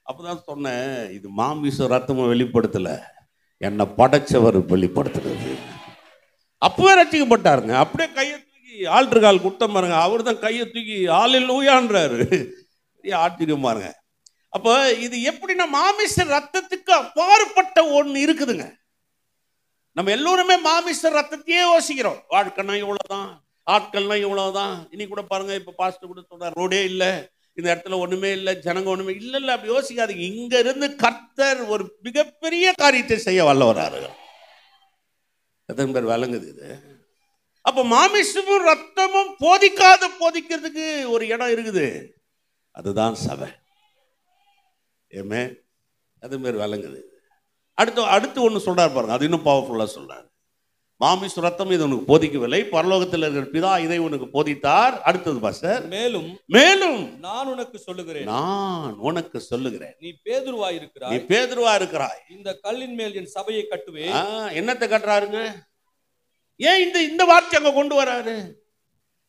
அப்போதான் சொன்னேன், இது மாமிச ரத்தமும் வெளிப்படுத்தல, என்னை படைச்சவர் வெளிப்படுத்துறது. அப்பவே ரட்சிக்கப்பட்டாருங்க. அப்படியே கையை தூக்கி ஆல்டர்கால் குட்டம் பாருங்க, அவர் தான் கையை தூக்கி ஹல்லேலூயான்றாரு. ஆச்சரியம் பாருங்க. அப்போ இது எப்படின்னா மாமிச ரத்தத்துக்கு அப்பாற்பட்ட ஒன்று இருக்குதுங்க. நம்ம எல்லோருமே மாமிச ரத்தத்தையே யோசிக்கிறோம். வாழ்க்கைனா இவ்வளவுதான், ஆட்கள்னா இவ்வளவுதான். இனி கூட பாருங்க, இப்ப பாஸ்டர் கூட சொல்றாரு, ரோடே இல்லை, இந்த இடத்துல ஒண்ணுமே இல்லை, ஜனங்க ஒண்ணுமே இல்லை. இல்லை, அப்படி யோசிக்காதீங்க. இங்க இருந்து கர்த்தர் ஒரு மிகப்பெரிய காரியத்தை செய்ய வல்லவராரு. எத்தனை பேர் விளங்குது இது? அப்ப மாமிசமும் ரத்தமும் போதிக்கிறதுக்கு ஒரு இடம் இருக்குது, அதுதான் சபை. ஏமே அது மாரி விளங்குது. அடுத்து ஒன்று சொல்றாரு பாருங்க, அது இன்னும் பவர்ஃபுல்லா சொல்றாரு. மாமிச ரத்தம் இது உனக்கு போதிக்கவில்லை, பரலோகத்தில் இருக்கிற பிதா இதை உனக்கு போதித்தார். அடுத்தது பாஸ்டர், மேலும் நான் உனக்கு சொல்லுகிறேன் நீ பேதுருவா இருக்கிறாய். இந்த கல்லின் மேல் என் சபையை கட்டுவேன். என்னத்தை கட்டுறாருங்க? ஏன் இந்த வார்த்தை அங்க கொண்டு வராரு?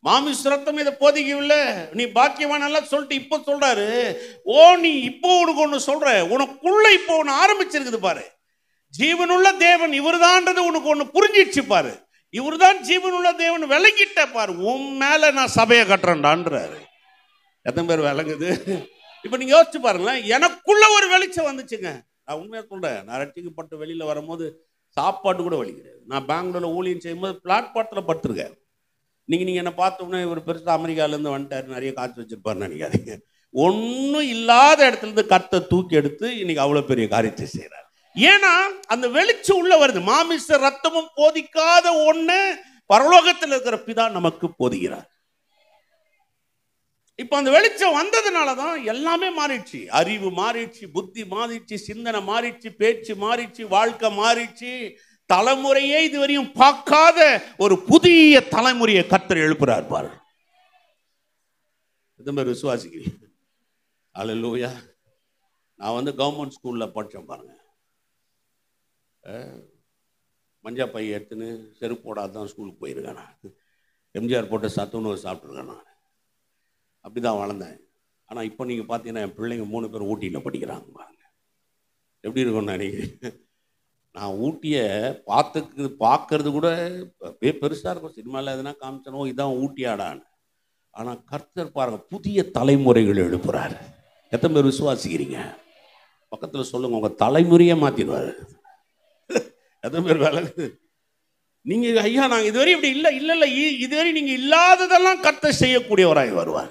மாமிச ரத்தம் இதை போதிக்கவில்லை, நீ பாக்கியவான் எல்லாம் சொல்லிட்டு இப்ப சொல்றாரு. நீ இப்போ உனக்கு ஒண்ணு சொல்ற, உனக்குள்ள இப்போ ஒண்ணு ஆரம்பிச்சிருக்குது பாரு. ஜீவனுள்ள தேவன் இவர்தான்றது உனக்கு ஒண்ணு புரிஞ்சிடுச்சு பாரு. இவர்தான் ஜீவனுள்ள தேவன் விளங்கிட்ட பாரு. உன் மேல நான் சபையை கட்டுறேன்டான்றாரு. எத்தனை பேர் விளங்குது? இப்ப நீங்க யோசிச்சு பாருங்களேன், எனக்குள்ள ஒரு வெளிச்சம் வந்துச்சுங்க. நான் உண்மையா சொல்றேன், நான் ரட்சிக்கப்பட்டு வெளியில வரும்போது சாப்பாடு கூட வலிக்கிறேன். நான் பெங்களூர்ல ஊழியம் செய்யும்போது பிளாட்பாரத்தில் படுத்திருக்கேன். நீங்க என்ன பார்த்தோம்னா இவர் பெருசா அமெரிக்காலேருந்து வந்துட்டாரு, நிறைய காய்ச்சி வச்சிருப்பாருன்னு நினைக்காதீங்க. ஒன்றும் இல்லாத இடத்துல இருந்து கத்தை தூக்கி எடுத்து இன்னைக்கு அவ்வளவு பெரிய காரியத்தை செய்யறாரு. ஏன்னா அந்த வெளிச்சம் உள்ள வருது. மாமிச ரத்தமும் போதிக்காத ஒண்ணு பரலோகத்தில் இருக்கிற பிதா நமக்கு போதிக்கிறார். இப்ப அந்த வெளிச்சம் வந்ததுனாலதான் எல்லாமே மாறிடுச்சு. அறிவு மாறிடுச்சு, புத்தி மாறிடுச்சு, சிந்தனை மாறிடுச்சு, பேச்சு மாறிடுச்சு, வாழ்க்கை மாறிடுச்சு. தலைமுறையே இதுவரையும் பார்க்காத ஒரு புதிய தலைமுறையை கர்த்தர் எழுப்புறார் பாரு. இது மாதிரி விசுவாசிக்கிறீங்க? அல்லேலூயா. நான் கவர்மெண்ட் ஸ்கூல்ல படித்தேன் பாருங்க. மஞ்சா பை எடுத்துன்னு செருப்பு போடாதான் ஸ்கூலுக்கு போயிருக்கேன். நான் எம்ஜிஆர் போட்டு சத்துணவு சாப்பிட்ருக்கேன். நான் அப்படி தான் வளர்ந்தேன். ஆனால் இப்போ நீங்கள் பார்த்தீங்கன்னா என் பிள்ளைங்க 3 பேர் ஊட்டியில் படிக்கிறாங்க பாருங்க. எப்படி இருக்கும்னு நினைக்கிறீங்க? நான் ஊட்டியை பார்க்கறது கூட பெருசாக இருக்கும். சினிமாவில் எதுனா காமிச்சனோ இதான் ஊட்டியாடான்னு. ஆனால் கர்த்தர் பாருங்க புதிய தலைமுறைகள் எழுப்புறாரு. எத்தனை பேர் விசுவாசிக்கிறீங்க? பக்கத்தில் சொல்லுங்க, உங்கள் தலைமுறையே மாற்றிடுவார். எத்தனை பேர் விளங்குது? நீங்கள் ஐயா நாங்கள் இதுவரை இப்படி இல்லை இதுவரை நீங்கள் இல்லாததெல்லாம் கர்த்தர் செய்யக்கூடியவராய் வருவார்.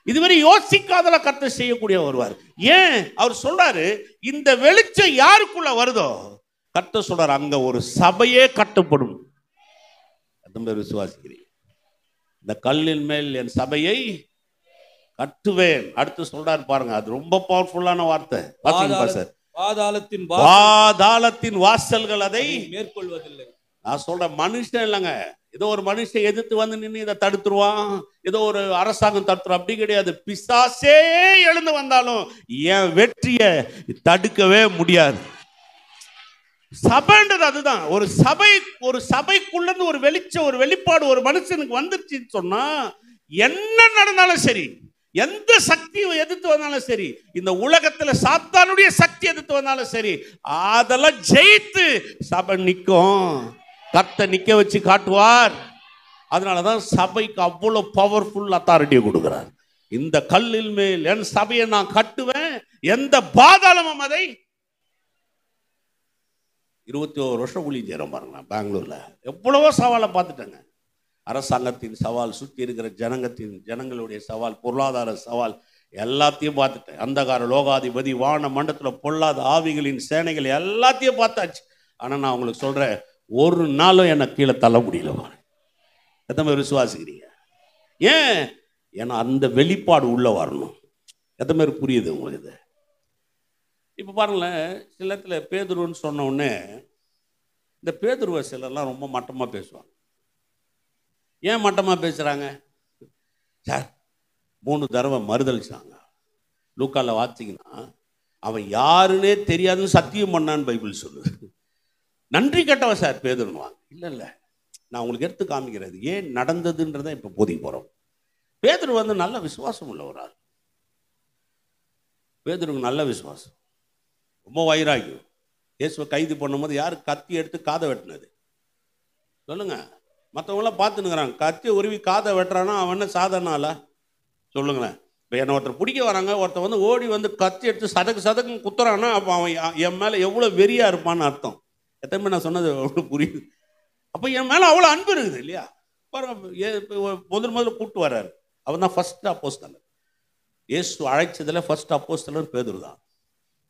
இதுவரை யோசிக்காதெல்லாம் கர்த்தர் செய்யக்கூடிய வருவார். ஏன் அவர் சொல்றாரு, இந்த வெளிச்சம் யாருக்குள்ள வருதோ கர்த்தர் சொல்றாரு அங்க ஒரு சபையே கட்டப்படும். எத்தனை பேர் விசுவாசிக்கிறீங்க? இந்த கல்லின் மேல் என் சபையை கட்டுவேன். அடுத்து சொல்றாரு பாருங்க, அது ரொம்ப பவர்ஃபுல்லான வார்த்தை. பாதாளத்தின் வாசல்கள் அதை மேற்கொள்வதில்லை. நான் சொல்றேன், மனுஷன் இல்லைங்க. ஏதோ ஒரு மனுஷன் எதிர்த்து வந்து நின்று இதை தடுத்துருவான், ஏதோ ஒரு அரசாங்கம் தடுத்துரும், அப்படி கிடையாது. பிசாசே எழுந்து வந்தாலும் என் வெற்றியை தடுக்கவே முடியாது. சபைன்றது அதுதான். ஒரு சபைக்குள்ள ஒரு வெளிச்சம், ஒரு வெளிப்பாடு ஒரு மனுஷனுக்கு வந்துருச்சுன்னு சொன்னா என்ன நடந்தாலும் சரி, எந்த சக்தியை எதிர்த்து வந்தாலும் சரி, இந்த உலகத்துல சாத்தானுடைய சக்தி எதிர்த்து வந்தாலும் சரி, அதெல்லாம் ஜெயித்து சபை நிற்கும். கர்த்தர் நிக்க வச்சு காட்டுவார். அதனாலதான் சபைக்கு அவ்வளவு பவர்ஃபுல் அத்தாரிட்டியை கொடுக்கிறார். இந்த கல்லில் மேல் என் சபையை நான் கட்டுவேன், எந்த பாதாளமும் அதை. 21 வருஷம் ஊழியம் செய்கிறோம் பாருங்க. பெங்களூர்ல எவ்வளவோ சவாலை பார்த்துட்டேங்க. அரசாங்கத்தின் சவால், சுற்றி இருக்கிற ஜனங்களுடைய சவால், பொருளாதார சவால், எல்லாத்தையும் பார்த்துட்டேன். அந்தகார லோகாதிபதி, வான மண்டலத்தில் பொல்லாத ஆவிகளின் சேனைகள் எல்லாத்தையும் பார்த்தாச்சு. ஆனால் நான் உங்களுக்கு சொல்றேன், ஒரு நாளும் என்னை கீழே தள்ள முடியல. எத்தனை பேர் விசுவாசிக்கிறீங்க? ஏன்னா அந்த வெளிப்பாடு உள்ள வரணும். எத்தனை பேர் புரியுது உங்களுக்கு இது? இப்போ பாருங்களேன், சில இடத்துல பேதுருன்னு சொன்ன உடனே இந்த பேதுருவ சிலர்லாம் ரொம்ப மட்டமாக பேசுவாங்க. ஏன் மட்டமாக பேசுகிறாங்க? சார் 3 தடவை மறுதளிச்சாங்க. லூக்கால வாசிங்கன்னா அவன் யாருன்னே தெரியாதுன்னு சத்தியம் பண்ணான்னு பைபிள் சொல்லுது. நன்றி கட்டவ சார் பேதுருவாங்க. இல்லை நான் உங்களுக்கு எடுத்து காமிக்கிறது ஏன் நடந்ததுன்றதை இப்போ போதிக்க போகிறோம். பேதுரு நல்ல விசுவாசம் உள்ள ஒரு ஆள். பேதுருக்கு நல்ல விசுவாசம், ரொம்ப வைராகியம். இயேசுவை கைது பண்ணும்போது யார் கத்தி எடுத்து காதை வெட்டினது சொல்லுங்க? மற்றவங்களாம் பார்த்துனுங்கிறாங்க. கத்தியை உருவி காதை வெட்டுறானா அவன் சாதாரணால சொல்லுங்களேன். இப்போ என்னை ஒருத்தர் பிடிக்க வராங்க, ஒருத்தர் ஓடி கத்தி எடுத்து சதக்கு குத்துறான்னா அப்போ அவன் என் மேலே எவ்வளோ வெறியா இருப்பான்னு அர்த்தம். எத்தனை நான் சொன்னது அவ்வளோ புரியுது. அப்போ என் மேலே அவ்வளோ அன்பு இருக்குது இல்லையா? முதல்ல கூப்பிட்டு வர்றாரு. அவன் தான் ஃபர்ஸ்ட் அப்போஸ்தலர். இயேசு அழைச்சதில் ஃபர்ஸ்ட் அப்போஸ்தலர் பேதுரு தான்.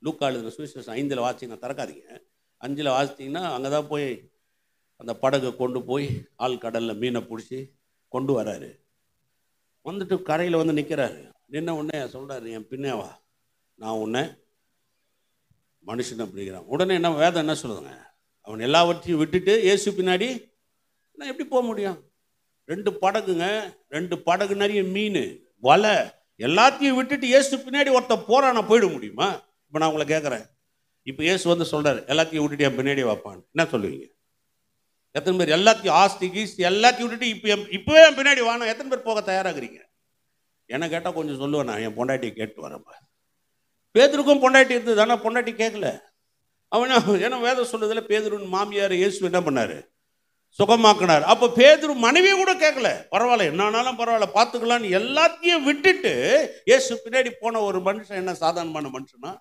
லூக்கா எழுதின சுவிசேஷம் 5 வாசிங்கன்னா திறக்காதீங்க. 5 வாசித்தீங்கன்னா அங்கே தான் போய் அந்த படகை கொண்டு போய் ஆழ்கடலில் மீனை பிடிச்சி கொண்டு வராரு. வந்துட்டு கரையில் வந்து நிற்கிறாரு. நின்ன உடனே சொல்கிறாரு, என் பின்னே வா, நான் உன்னை மனுஷன் அப்படிங்கிறான். உடனே என்ன வேதம் என்ன சொல்லுதுங்க, அவன் எல்லாவற்றையும் விட்டுட்டு இயேசு பின்னாடி நான் எப்படி போக முடியும்? 2 படகுங்க, 2 படகு நிறைய மீன், வலை, எல்லாத்தையும் விட்டுட்டு இயேசு பின்னாடி ஒருத்தன் போறானா போயிட முடியுமா? இப்போ நான் உங்களை கேட்குறேன், இப்போ இயேசு வந்து சொல்கிறார் எல்லாத்தையும் விட்டுட்டு என் பின்னாடி வைப்பான்னு, என்ன சொல்லுவீங்க? எத்தனை பேர் எல்லாத்தையும் ஆஸ்தி கீஸ்தி எல்லாத்தையும் விட்டுட்டு இப்போவே என் பின்னாடி வாங்க, எத்தனை பேர் போக தயாராகிறீங்க? என்ன கேட்டால் கொஞ்சம் சொல்லுவேன், நான் என் பொண்டாட்டியை கேட்டு வரேன்ப்பா. பேதுருக்கும் பொண்டாட்டி இருந்தது, ஆனால் பொண்டாட்டி கேட்கல. அவன் ஏன்னா வேதம் சொல்லுதில்ல, பேதுருன்னு மாமியார் இயேசு என்ன பண்ணார், சுகமாக்கினார். அப்போ பேதுரு மனைவியை கூட கேட்கல, பரவாயில்ல என்னானாலும் பரவாயில்ல பார்த்துக்கலான்னு எல்லாத்தையும் விட்டுட்டு இயேசு பின்னாடி போன ஒரு மனுஷன் என்ன சாதாரணமான மனுஷனா?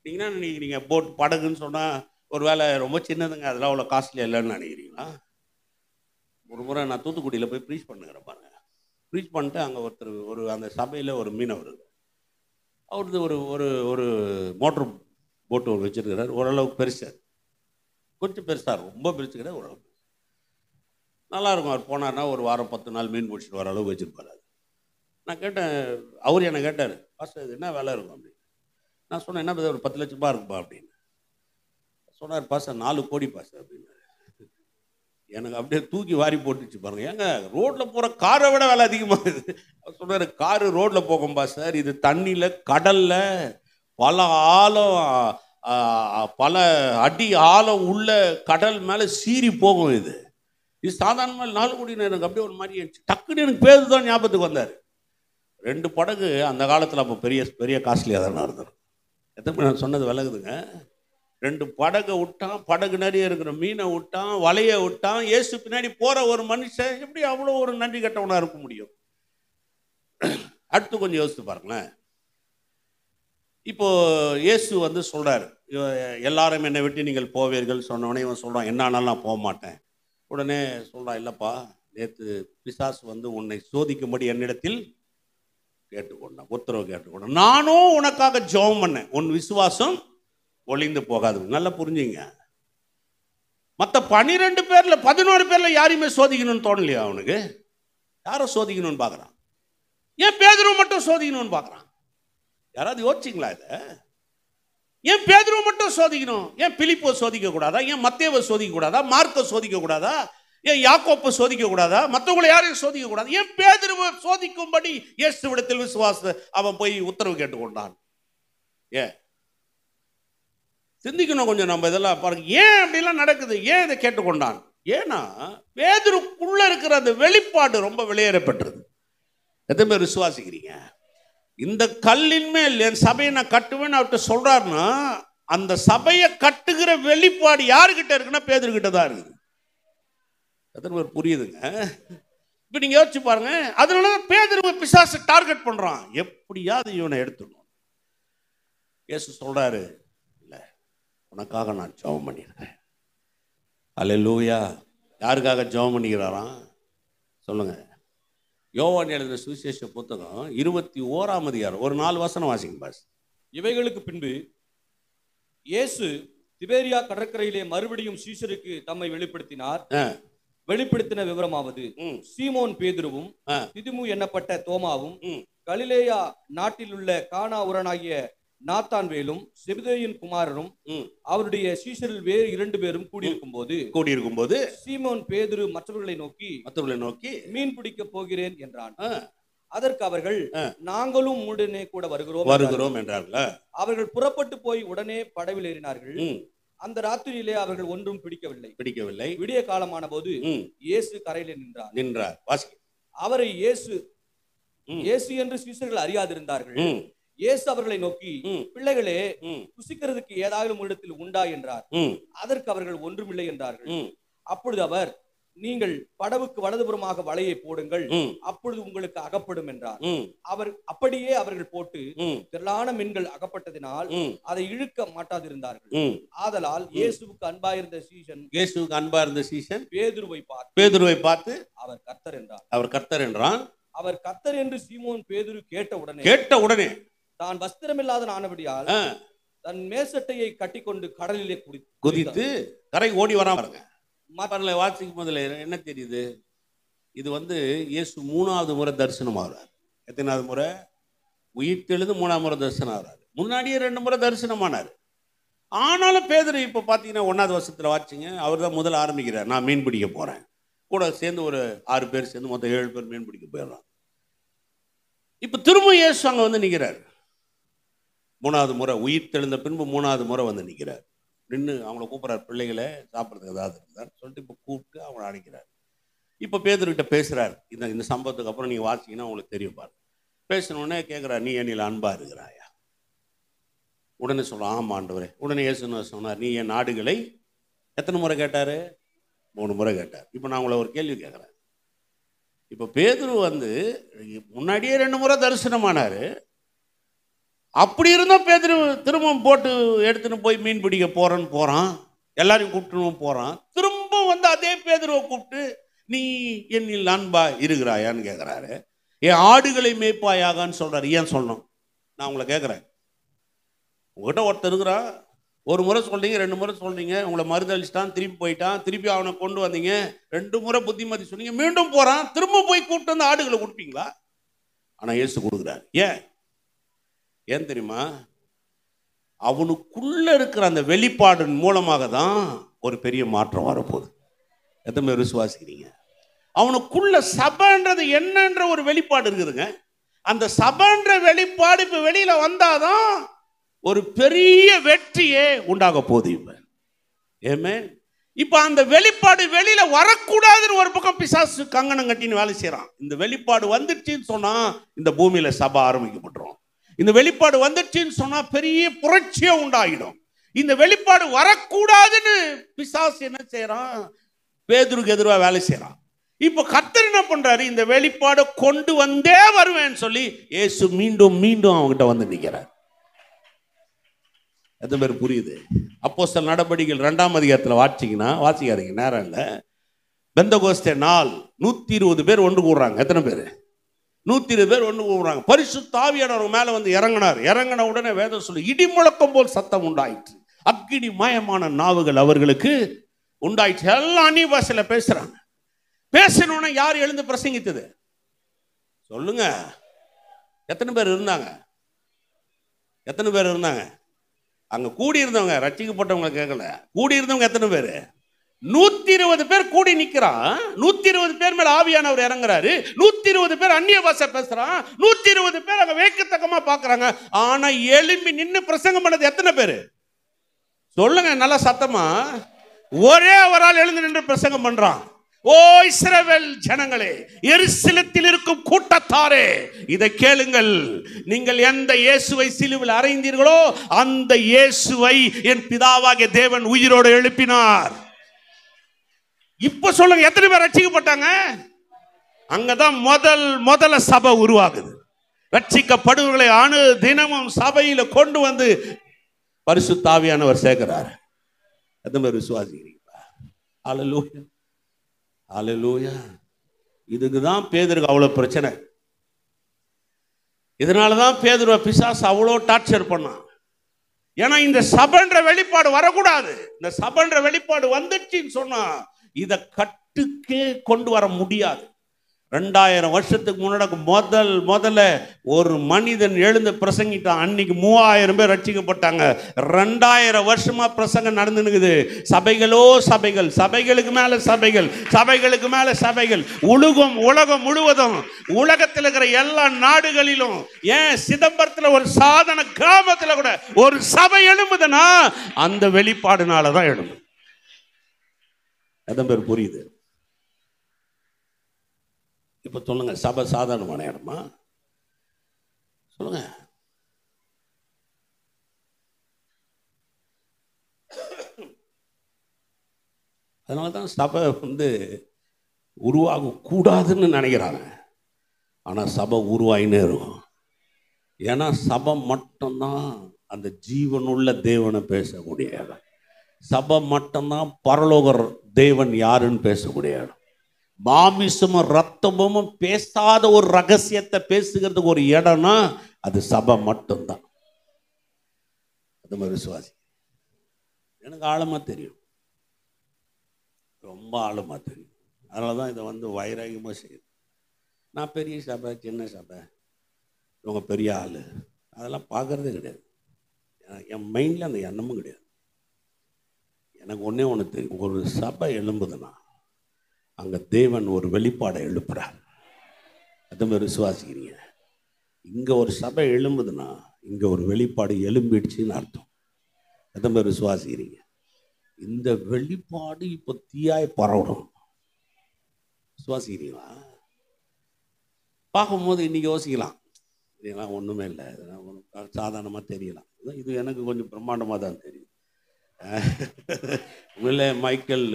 நீங்கள் என்ன நினைக்கிறீங்க? போட் படகுன்னு சொன்னால் ஒரு வேலை ரொம்ப சின்னதுங்க, அதெல்லாம் அவ்வளோ காஸ்ட்லியாக இல்லைன்னு நினைக்கிறீங்களா? ஒரு முறை நான் தூத்துக்குடியில் போய் ப்ரீச் பண்ணுகிறேன் பாருங்க. ப்ரீச் பண்ணிட்டு அங்கே ஒருத்தர் அந்த சபையில் ஒரு மீனவர், அவரது ஒரு மோட்டர் போட்டு வச்சுருக்கிறார். ஓரளவுக்கு பெருசாக, கொஞ்சம் பெருசாக, ரொம்ப பெருசு கிடையாது, ஓரளவுக்கு நல்லாயிருக்கும். அவர் போனார்னா ஒரு வாரம் 10 நாள் மீன் பிடிச்சிட்டு வர அளவுக்கு வச்சுருப்பார். நான் கேட்டேன், அவர் என்னை கேட்டார், பாஸ்டர் இது என்ன வேலை இருக்கும் அப்படின்னு. நான் சொன்னேன், என்ன ஒரு 10 லட்ச ரூபா இருக்குப்பா அப்படின்னு சொன்னார். பாஸ்டர் 4 கோடி பாஸ்டர் அப்படின்னு. எனக்கு அப்படியே தூக்கி வாரி போட்டுச்சு பாருங்க. ஏங்க ரோட்டில் போகிற காரை விட வேலை அதிகமாகுது. அவர் சொன்னார், காரு ரோட்டில் போகும்பா சார், இது தண்ணியில் கடலில் பல ஆழம், பல அடி ஆழம் உள்ள கடல் மேலே சீறி போகும். இது சாதாரணமாக 4 கோடி. எனக்கு அப்படியே ஒரு மாதிரி டக்குன்னு எனக்கு பேரு தான் ஞாபகத்துக்கு வந்தார். 2 படகு அந்த காலத்தில் அப்போ பெரிய பெரிய காஸ்ட்லியாக தானே இருந்தது. எத்தனை நான் சொன்னது விலகுதுங்க. 2 படகை விட்டான், படகு நிறைய இருக்கிற மீனை விட்டான், வலையை விட்டான். இயேசு பின்னாடி போகிற ஒரு மனுஷன் எப்படி அவ்வளோ ஒரு நன்றி கட்டவனாக இருக்க முடியும்? அடுத்து கொஞ்சம் யோசித்து பாருங்களேன். இப்போ இயேசு வந்து சொல்கிறார், எல்லாரும் என்னை விட்டு நீங்கள் போவீர்கள் சொன்னோடனே இவன் சொல்கிறான், என்ன ஆனாலும் நான் போக மாட்டேன். உடனே சொல்கிறான், இல்லைப்பா நேற்று பிசாசு வந்து உன்னை சோதிக்கும்படி என்னிடத்தில் கேட்டுக்கொண்டான், உத்தரவு கேட்டுக்கொண்டான். நானும் உனக்காக ஜெபம் பண்ணேன், உன் விசுவாசம் ஒளிந்து போகாது. நல்லா புரிஞ்சுங்க. மற்ற 12 பேர்ல 11 பேர்ல யாரையுமே சோதிக்கணும்னு தோணலையா அவனுக்கு? யாரோ சோதிக்கணும்னு பார்க்குறான். ஏன் பேதுருவை மட்டும் சோதிக்கணும்னு பார்க்குறான்? யாராவது யோசிச்சிங்களா இதை? ஏன் பேதுருவை மட்டும் சோதிக்கணும்? ஏன் பிலிப்பை சோதிக்க கூடாதா? ஏன் மத்தேவை சோதிக்க கூடாதா? மார்க்கை சோதிக்க கூடாதா? ஏன் யாக்கோப்பை சோதிக்க கூடாதா? மற்றவங்களை யாரையும் சோதிக்க கூடாது? ஏன் பேதுருவை சோதிக்கும்படி இயேசுவிடத்தில் விசுவாச அவன் போய் உத்தரவு கேட்டுக்கொண்டான்? ஏன் சிந்திக்கணும் கொஞ்சம் நம்ம இதெல்லாம் பாருங்க. ஏன் அப்படிலாம் நடக்குது? ஏன் இதை கேட்டுக்கொண்டான்? ஏன்னா பேதுருக்குள்ள இருக்கிற அந்த வெளிப்பாடு ரொம்ப வெளியேறப்பட்டது. எத்தனை பேர் விசுவாசிக்கிறீங்க? இந்த கல்லின் மேல் என் சபையை நான் கட்டுவேன்னு அவர்கிட்ட சொல்றாருன்னா, அந்த சபையை கட்டுகிற வெளிப்பாடு யாருக்கிட்ட இருக்குன்னா பேதுருக்கிட்ட தான் இருக்குது. எத்தனை பேர் புரியுதுங்க? இப்ப நீங்க யோசிச்சு பாருங்க. அதனாலதான் பேதுருவை பிசாசு டார்கெட் பண்றான், எப்படியாவது இவனை எடுத்துடணும். இயேசு சொல்றாரு, இல்ல உனக்காக நான் ஜெபம் பண்ணியிருக்கேன். அல்லேலூயா. யாருக்காக ஜெபம் பண்ணிக்கிறாராம் சொல்லுங்க. யோவான் எழுதின சுவிசேஷ புத்தகம் 21ஆம் அதிகாரம் ஒரு 4 வசனம் வாசிங்க பாஸ். இவைகளுக்கு பின்பு இயேசு திபேரியா கடற்கரையிலே மறுபடியும் சீஷருக்கு தம்மை வெளிப்படுத்தினார். வெளிப்படுத்தின விவரமாவது, சீமோன் பேதுருவும் திதுமு எண்ணப்பட்ட தோமாவும் கலிலேயா நாட்டில் உள்ள கானா ஊரனாகிய நாத்தான்வேலும் செபதேயின் குமாரரும் அவருடைய சீஷரில் வேறு 2 பேரும் கூடியிருக்கும் போது சீமோன் பேதுரு மற்றவர்களை நோக்கி மீன் பிடிக்க போகிறேன் என்றான். அதற்கு அவர்கள், நாங்களும் உடனே கூட வருகிறோம் என்றார்கள். அவர்கள் புறப்பட்டு போய் உடனே படவில் ஏறினார்கள். அந்த ராத்திரியிலே அவர்கள் ஒன்றும் பிடிக்கவில்லை. விடிய காலமான போது இயேசு கரையிலே நின்றார். அவரை இயேசு என்று சீஷர்கள் அறியாதிருந்தார்கள். இயேசு அவர்களை நோக்கி, பிள்ளைகளே, புசிக்கிறதுக்கு ஏதாவது இடத்தில் உண்டா என்றார். அதற்கு அவர்கள் ஒன்றுமில்லை என்றார்கள். அப்பொழுது அவர், நீங்கள் படவுக்கு வலதுபுறமாக வலையை போடுங்கள், அப்பொழுது உங்களுக்கு அகப்படும் என்றார். அப்படியே அவர்கள் போட்டு திரளான மீன்கள் அகப்பட்டதினால் அதை இழுக்க மாட்டாதிருந்தார்கள். ஆதலால் இயேசுவுக்கு அன்பாயிருந்த சீஷன் பேதுருவை பார்த்து அவர் கர்த்தர் என்றான். அவர் கர்த்தர் என்று சீமோன் பேதுரு கேட்ட உடனே தான் வஸ்திரமில்லாத ஆனபடியால் தன் மேசட்டையை கட்டிக்கொண்டு கடலிலே குதித்து கரை ஓடி வராம மற்றவர்களை வாசிக்கும் முதல்ல என்ன தெரியுது? இது இயேசு 3வது முறை தரிசனம் ஆகிறார். எத்தனாவது முறை? உயிர்த்தெழுந்து 3ஆம் முறை தரிசனம் ஆகிறார். முன்னாடியே 2 முறை தரிசனமானார். ஆனாலும் பேதுரு இப்போ பார்த்தீங்கன்னா 1வது வருஷத்தில் வாச்சிங்க, அவர் தான் முதல்ல ஆரம்பிக்கிறார். நான் மீன் பிடிக்க போகிறேன். கூட சேர்ந்து ஒரு 6 பேர் சேர்ந்து மொத்தம் 7 பேர் மீன் பிடிக்க போயிடுறாங்க. இப்போ திரும்ப இயேசு அங்கே நிற்கிறார். 3வது முறை உயிர் தெழுந்த பின்பு 3வது முறை நிற்கிறார். நின்று அவங்கள கூப்பிட்றாரு, பிள்ளைகளை சாப்பிட்றதுக்கு ஏதாவது இருந்தான்னு சொல்லிட்டு இப்போ கூப்பிட்டு அவங்கள அழைக்கிறார். இப்போ பேதுருக்கிட்ட பேசுகிறார். இந்த சம்பவத்துக்கு அப்புறம் நீங்கள் வாசிங்கன்னா உங்களுக்கு தெரியும் பாருங்க. பேசினோடனே கேட்குறாரு, நீ என்னில் அன்பாக இருக்கிறாயா? உடனே சொல்கிறான், ஆமாம் ஆண்டவரே. உடனே இயேசுன்னு சொன்னார், நீ என் நாடுகளை எத்தனை முறை கேட்டார்? 3 முறை கேட்டார். இப்போ நான் உங்களை ஒரு கேள்வி கேட்குறேன். இப்போ பேதுரு முன்னாடியே 2 முறை தரிசனமானார். அப்படி இருந்தால் பேதுரு திரும்ப போட்டு எடுத்துன்னு போய் மீன் பிடிக்க போகிறான். எல்லாரையும் கூப்பிட்டு போகிறான். திரும்ப அதே பேதுருவை கூப்பிட்டு நீ என்னில் அன்பா இருக்கிறாயான்னு கேட்குறாரு. என் ஆடுகளை மேய்ப்பாயாகான்னு சொல்கிறாரு. ஏன் சொல்லணும்? நான் உங்களை கேட்குறேன். உங்கள்கிட்ட ஒருத்தர் இருக்கிறான், 1 முறை சொல்கிறீங்க, 2 முறை சொல்கிறீங்க, உங்களை மறுதளிச்சிட்டான், திருப்பி போயிட்டான், திருப்பி அவனை கொண்டு வந்தீங்க, 2 முறை புத்திமதி சொன்னீங்க, மீண்டும் போகிறான், திரும்ப போய் கூப்பிட்டு வந்து ஆடுகளை கொடுப்பீங்களா? ஆனால் இயேசு கொடுக்குறாரு. ஏன் தெரியுமா? அவனுக்குள்ள இருக்கிற அந்த வெளிப்பாடின் மூலமாக தான் ஒரு பெரிய மாற்றம் வரப்போகுது. எத்தனை பேர் விசுவாசிக்கிறீங்க? அவனுக்குள்ள சபைன்றது என்னன்ற ஒரு வெளிப்பாடு இருக்குதுங்க. அந்த சபைன்ற வெளிப்பாடு இப்ப வெளியில வந்தாதான் ஒரு பெரிய வெற்றியே உண்டாக போகுது. இப்ப அந்த வெளிப்பாடு வெளியில வரக்கூடாதுன்னு ஒரு பக்கம் பிசாசு கங்கணம் கட்டின்னு வேலை செய்யறான். இந்த வெளிப்பாடு வந்துடுச்சுன்னு சொன்னா இந்த பூமியில சபை ஆரம்பிக்கப்பட்டுரும். இந்த வெளிப்பாடு வந்துடுச்சுன்னு சொன்னா பெரிய புரட்சியே உண்டாகிடும். இந்த வெளிப்பாடு வரக்கூடாதுன்னு பிசாசு என்ன செய்யறான்? பேதுருக்கு எதிராக வேலை செய்யறான். இப்ப கர்த்தர் என்ன பண்றாரு? இந்த வெளிப்பாடு கொண்டு வந்தே வருவேன்னு சொல்லி இயேசு மீண்டும் மீண்டும் அவங்ககிட்ட நிற்கிறார். எத்தனை பேர் புரியுது? அப்போஸ்தலர் நடபடிகள் 2ஆம் அதிகாரத்தில் வாசிக்காதீங்க, நேரம் இல்லை. பெந்தகோஸ்தே நாள் 120 பேர் ஒன்று கூடுறாங்க. எத்தனை பேர்? 120 பேர் ஒன்று கூடுறாங்க. பரிசுத்த ஆவியானவர் மேல இறங்கினார். இறங்கின உடனே வேதம் சொல்லி இடி முழக்கம் போல் சத்தம் உண்டாயிற்று. அக்கினி மயமான நாவுகள் அவர்களுக்கு உண்டாயிற்று. எல்லாம் அந்நிய பாஷையில பேசுறாங்க. பேசணும்னா யார் எழுந்து பிரசங்கித்தது? சொல்லுங்க. எத்தனை பேர் இருந்தாங்க? எத்தனை பேர் இருந்தாங்க? அங்க கூடி இருந்தவங்க, ரட்சிக்கப்பட்டவங்க கேட்கல, கூடி இருந்தவங்க எத்தனை பேர்? 120 பேர் கூடி நிக்கிறான். 120 பேர் மேல ஆவியானவர் இறங்குறாரு. 120 பேர் அந்நிய பாஷை பேசுறான். 120 பேர் அங்க வேக்கத்தக்கமா பாக்குறாங்க. ஆனா எழும்பி நின்று பிரசங்கம் பண்ணது எத்தனை பேரு? சொல்லுங்க நல்லா சத்தமா. ஒரே ஒரு ஆள் எழுந்து நின்று பிரசங்கம் பண்றான். ஓ இஸ்ரவேல் ஜனங்களே, எருசலேமில் இருக்கும் கூட்டத்தாரே, இதை கேளுங்கள். நீங்கள் எந்த இயேசுவை சிலுவையில் அறைந்தீர்களோ அந்த இயேசுவை என் பிதாவாகிய தேவன் உயிரோடு எழுப்பினார். இப்ப சொல்லுங்க, எத்தனை பேர் ரட்சிக்கப்பட்டாங்க? அங்கதான் முதல்ல சபை உருவாகுது. ரட்சிக்கப்படுவர்களை தினமும் சபையில கொண்டு வந்து பரிசுத்த ஆவியானவர் சேர்க்கிறார். எத்தனை பேர் விசுவாசிக்கிறீங்களா? அல்லேலூயா, அல்லேலூயா. இதுக்குதான் பேதுருக்கு அவ்வளவு பிரச்சனை. இதனாலதான் பேதுருவை பிசாசு அவ்வளோ டார்ச்சர் பண்ணான். ஏன்னா இந்த சபைன்ற வெளிப்பாடு வரக்கூடாது. இந்த சபைன்ற வெளிப்பாடு வந்துச்சுன்னு சொன்னா இதை கட்டுக்கே கொண்டு வர முடியாது. 2000 வருஷத்துக்கு முன்னாடி முதல்ல ஒரு மனிதன் எழுந்து பிரசங்கிட்டான். அன்னைக்கு 3000 பேர் ரட்சிக்கப்பட்டாங்க. 2000 வருஷமா பிரசங்கம் நடந்துனுக்குது. சபைகளோ சபைகள், சபைகளுக்கு மேல சபைகள், சபைகளுக்கு மேல சபைகள். உலகம் முழுவதும், உலகத்தில் இருக்கிற எல்லா நாடுகளிலும், ஏன் சிதம்பரத்தில் ஒரு சாதாரண கிராமத்தில் கூட ஒரு சபை எழும்புதுன்னா அந்த வெளிப்பாடுனாலதான் எழும்புது. எத்தனை பேர் புரியுது? இப்ப சொல்லுங்க, சபை சாதாரணமான இடமா? சொல்லுங்க. அதனாலதான் சபை உருவாக கூடாதுன்னு நினைக்கிறாங்க. ஆனா சபை உருவாயினே இருக்கும். ஏன்னா சபை மட்டும்தான் அந்த ஜீவனுள்ள தேவனை பேசக்கூடிய இடம். சபை மட்டும்தான் பரலோக தேவன் யாருன்னு பேசக்கூடிய இடம். மாமிசமும் ரத்தமும் பேசாத ஒரு ரகசியத்தை பேசுகிறதுக்கு ஒரு இடம்னா அது சபை மட்டும்தான். அது மாதிரி விசுவாசி எனக்கு ஆழமா தெரியும். ரொம்ப ஆழமாக தெரியும். அதனால தான் இதை வந்து வைராகியமாக செய்யுது. நான் பெரிய சபை, சின்ன சபை, இவங்க பெரிய ஆள், அதெல்லாம் பார்க்குறதே கிடையாது. என் மைண்டில் அந்த எண்ணமும் கிடையாது. எனக்கு ஒன்றே ஒன்று தெரியும், ஒரு சபை எழும்புதுன்னா அங்கே தேவன் ஒரு வெளிப்பாடை எழுப்புறார். அது மாதிரி விசுவாசிக்கிறீங்க. இங்கே ஒரு சபை எழும்புதுன்னா இங்கே ஒரு வெளிப்பாடு எழும்பிடுச்சின்னு அர்த்தம். அது மாதிரி விசுவாசிக்கிறீங்க. இந்த வெளிப்பாடு இப்போ தீயாய் பரவணும். விசுவாசிக்கிறீங்களா? பார்க்கும்போது இன்றைக்கி யோசிக்கலாம், இதெல்லாம் ஒன்றுமே இல்லை, இதெல்லாம் ஒன்றும் சாதாரணமாக தெரியலாம். இது எனக்கு கொஞ்சம் பிரம்மாண்டமாக தான் தெரியும். உண்மையிலே மைக்கேல்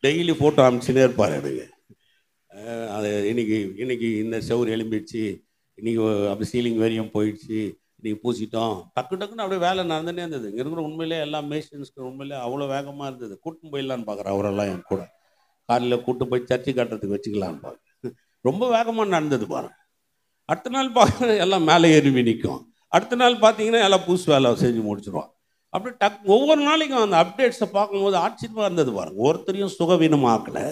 டெய்லி ஃபோட்டோ அனுப்பிச்சுனே இருப்பார் எனக்கு. அது இன்னைக்கு இந்த செவுறு எழும்பிடுச்சு, இன்றைக்கி அப்படி சீலிங் வரையும் போயிடுச்சு, இன்றைக்கி பூசிட்டோம், டக்குன்னு அப்படியே வேலை நடந்துகிட்டே இருந்தது. இங்கே இருக்கிற உண்மையிலே எல்லா மேஷன்ஸ்க்கு உண்மையிலே அவ்வளோ வேகமாக இருந்தது. கூட்டு போயிடலான்னு பார்க்குறேன். அவரெல்லாம் என் கூட காலையில் கூட்டு போய் சர்ச்சை கட்டுறதுக்கு வச்சுக்கலான்னு பார்க்குறேன். ரொம்ப வேகமாக நடந்தது பாருங்க. அடுத்த நாள் பார்க்குற எல்லாம் மேலே ஏறி நிற்கும். அடுத்த நாள் பார்த்தீங்கன்னா எல்லாம் பூசு வேலை செஞ்சு முடிச்சிடுவான். அப்படி ஒவ்வொரு நாளைக்கும் அந்த அப்டேட்ஸை பார்க்கும்போது ஆச்சரியமாக இருந்தது பாருங்க. ஒருத்தரையும் சுகவீனமாக்கலை,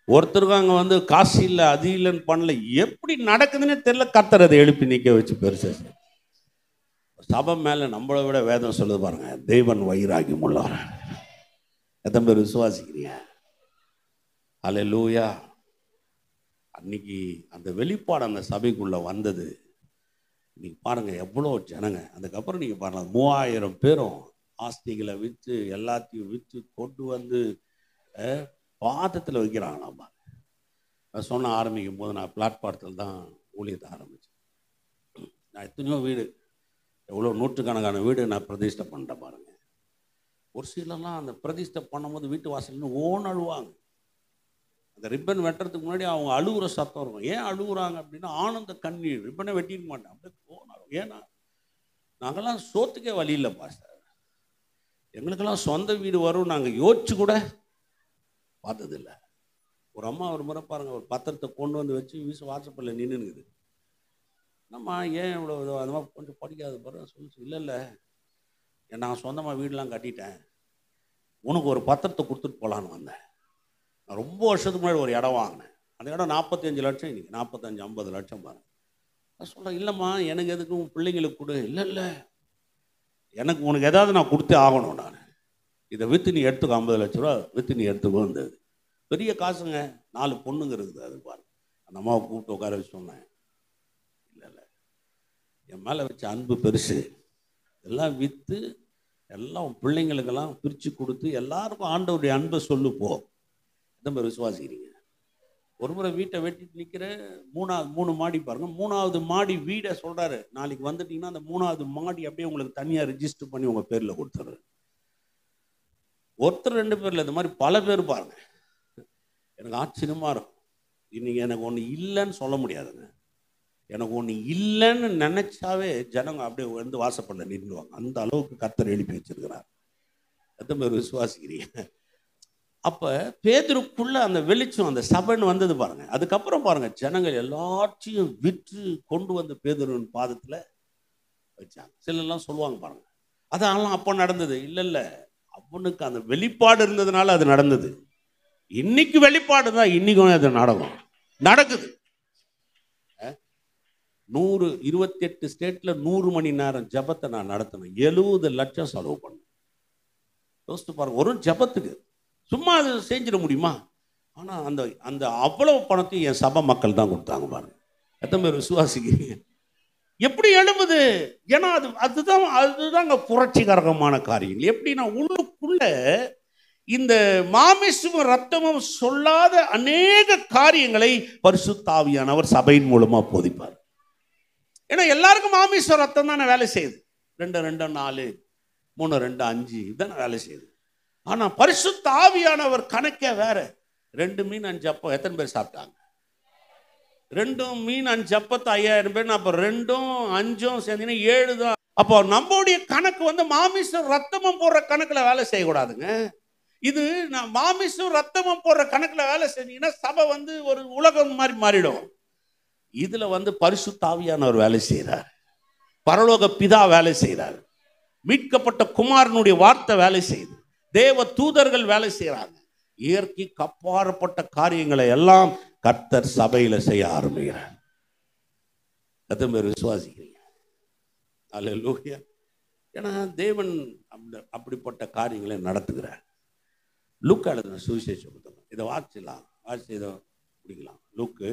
ஒருத்தருக்கும் அங்கே வந்து காசு இல்லை, அது இல்லைன்னு பண்ணல. எப்படி நடக்குதுன்னே தெரியல. கர்த்தர் அதை எழுப்பி நிற்க வச்சு பெருசு. சபை மேலே நம்மளை விட வேதம் சொல்லுது பாருங்க, தேவன் வைராகியம் உள்ளவர். எத்தனை பேர் விசுவாசிக்கிறீங்க? அல்லேலூயா. அன்னைக்கு அந்த வெளிப்பாடு அந்த சபைக்குள்ளே வந்தது. நீங்கள் பாருங்கள் எவ்வளோ ஜனங்க. அதுக்கப்புறம் நீங்கள் பாருங்கள் 3000 பேரும் ஆஸ்திகளை விற்று எல்லாத்தையும் விற்று கொண்டு வந்து பாதத்தில் வைக்கிறாங்களாம். நான் சொன்ன ஆரம்பிக்கும் போது நான் பிளாட்பாரத்தில் தான் ஊழியத்தை ஆரம்பித்தேன். நான் எத்தனையோ வீடு, எவ்வளோ நூற்றுக்கணக்கான வீடு நான் பிரதிஷ்டை பண்ணிட்டேன் பாருங்கள். ஒரு சிலர்லாம் அந்த பிரதிஷ்டை பண்ணும்போது வீட்டு வாசல்னு ஓன் அழுவாங்க. அந்த ரிப்பன் வெட்டுறதுக்கு முன்னாடி அவங்க அழுகுற சத்தம் இருக்கும். ஏன் அழுகுறாங்க அப்படின்னா ஆனந்த கண்ணீர். ரிப்பனை வெட்டிக்க மாட்டேன், அப்படியே ஓனாலும். ஏன்னா நாங்கள்லாம் சோத்துக்கே வழி இல்லை பாஸ்டர், எங்களுக்கெல்லாம் சொந்த வீடு வரும் நாங்கள் யோசிச்சு கூட பார்த்ததில்லை. ஒரு அம்மா ஒரு முறை பாருங்கள், ஒரு பத்திரத்தை கொண்டு வந்து வச்சு வாட்ஸ்அப்பில் நின்றுனுக்குது. என்னம்மா ஏன் இவ்வளோ அது மாதிரி கொஞ்சம் படிக்காத பாரு சொல்லிச்சு. இல்லை நான் சொந்தமாக வீடெலாம் கட்டிட்டேன், உனக்கு ஒரு பத்திரத்தை கொடுத்துட்டு போகலான்னு வந்தேன். நான் ரொம்ப வருஷத்துக்கு முன்னாடி ஒரு இடம் வாங்கினேன். அந்த இடம் 45 லட்சம், இன்றைக்கி 45-50 லட்சம் பாருங்க. நான் சொல்கிறேன், இல்லைம்மா எனக்கு எதுக்கு உன் பிள்ளைங்களுக்கு கொடு. இல்லை எனக்கு உனக்கு ஏதாவது நான் கொடுத்தே ஆகணும். நான் இதை விற்று நீ எடுத்துக்கோ, 50 லட்ச ரூபா விற்று நீ எடுத்துக்கோ. இருந்தது பெரிய காசுங்க. 4 பொண்ணுங்க இருக்குது. அது பாருங்க. அந்த அம்மாவை கூப்பிட்டு உட்கார வச்சு சொன்னேன், இல்லை என் மேலே வச்ச அன்பு பெருசு, எல்லாம் விற்று எல்லாம் உன் பிள்ளைங்களுக்கெல்லாம் பிரித்து கொடுத்து எல்லாருக்கும் ஆண்டவருடைய அன்பை சொல்லு போ. எத்தனை பேர் விசுவாசிக்கிறீங்க? ஒரு முறை வீட்டை வெட்டிட்டு நிற்கிற 3 மாடி பாருங்க. 3வது மாடி வீடை சொல்கிறாரு, நாளைக்கு வந்துட்டிங்கன்னா அந்த 3வது மாடி அப்படியே உங்களுக்கு தனியாக ரிஜிஸ்டர் பண்ணி உங்கள் பேரில் கொடுத்துரு. ஒருத்தர் 2 பேரில் இந்த மாதிரி பல பேர் பாருங்க. எனக்கு ஆச்சரியமாக இருக்கும். இன்னைக்கு எனக்கு ஒன்று இல்லைன்னு சொல்ல முடியாதுங்க. எனக்கு ஒன்று இல்லைன்னு நினைச்சாவே ஜனங்க அப்படியே வந்து வாசப்படல நின்றுவாங்க. அந்த அளவுக்கு கர்த்தர் எழுப்பி வச்சிருக்கிறார். எத்தனை பேர் விசுவாசிக்கிறீங்க? அப்போ பேதுருக்குள்ள அந்த வெளிச்சம், அந்த சபைன்னு வந்தது பாருங்க. அதுக்கப்புறம் பாருங்க, ஜனங்கள் எல்லாத்தையும் விற்று கொண்டு வந்து பேதுருவின் பாதத்தில் வச்சாங்க. சிலர்லாம் சொல்லுவாங்க பாருங்க, அதெல்லாம் அப்போ நடந்தது. இல்லை அவனுக்கு அந்த வெளிப்பாடு இருந்ததுனால அது நடந்தது. இன்னைக்கு வெளிப்பாடு தான், இன்னைக்கும் அது நடக்குது. 128 ஸ்டேட்ல 100 மணி நேரம் ஜபத்தை நான் நடத்தினேன். 70 லட்சம் செலவு பண்ணேன். யோசித்து பாருங்க, ஒரு ஜபத்துக்கு. சும்மா அது செஞ்சிட முடியுமா? ஆனால் அந்த அந்த அவ்வளவு பணத்தையும் என் சபை மக்கள் தான் கொடுத்தாங்க பாருங்க. எத்தனை பேர் விசுவாசிக்கிறீங்க? எப்படி எழுப்புது? ஏன்னா அதுதாங்க புரட்சிகரமான காரியங்கள். எப்படின்னா உள்ளுக்குள்ள இந்த மாமிசமும் ரத்தமும் சொல்லாத அநேக காரியங்களை பரிசுத்த ஆவியானவர் சபையின் மூலமா போதிப்பார். ஏன்னா எல்லாருக்கும் மாமிச ரத்தம் தானே வேலை செய்யுது. 2 2 4 3 2 5 இதுதானே வேலை செய்யுது. ஆனா பரிசுத்த ஆவியானவர் கணக்கே வேற. 2 மீன் 5 அப்பம் எத்தனை பேர் சாப்பிட்டாங்க? 2 மீன் 5 அப்பத்தை 5000 பேர். அப்போ 2ம் 5ம் சேர்ந்தீங்கன்னா 7 தான். அப்போ நம்மளுடைய கணக்கு வந்து மாமிசம் ரத்தமும் போடுற கணக்குல வேலை செய்யக்கூடாதுங்க. இது நான் மாமிசம் ரத்தமும் போடுற கணக்குல வேலை செஞ்சீங்கன்னா சபை வந்து ஒரு உலகம் மாதிரி மாறிடும். இதுல வந்து பரிசுத்த ஆவியானவர் வேலை செய்கிறார், பரலோக பிதா வேலை செய்கிறார், மீட்கப்பட்ட குமாரனுடைய வார்த்தை வேலை செய்யுது, தேவ தூதர்கள் வேலை செய்கிறாங்க. இயற்கைக்கு அப்பாற்பட்ட காரியங்களை எல்லாம் கர்த்தர் சபையில செய்ய ஆரம்பிக்கிறார். எத்தனை பேர் விசுவாசிக்கிறீங்க? அல்லேலூயா. ஏன்னா தேவன் அப்படிப்பட்ட காரியங்களை நடத்துகிறார். லூக்கா எழுதின சுவிசேஷ புத்தகம், இதை வாசிக்கலாம், இதை பிடிக்கலாம். லூக்கு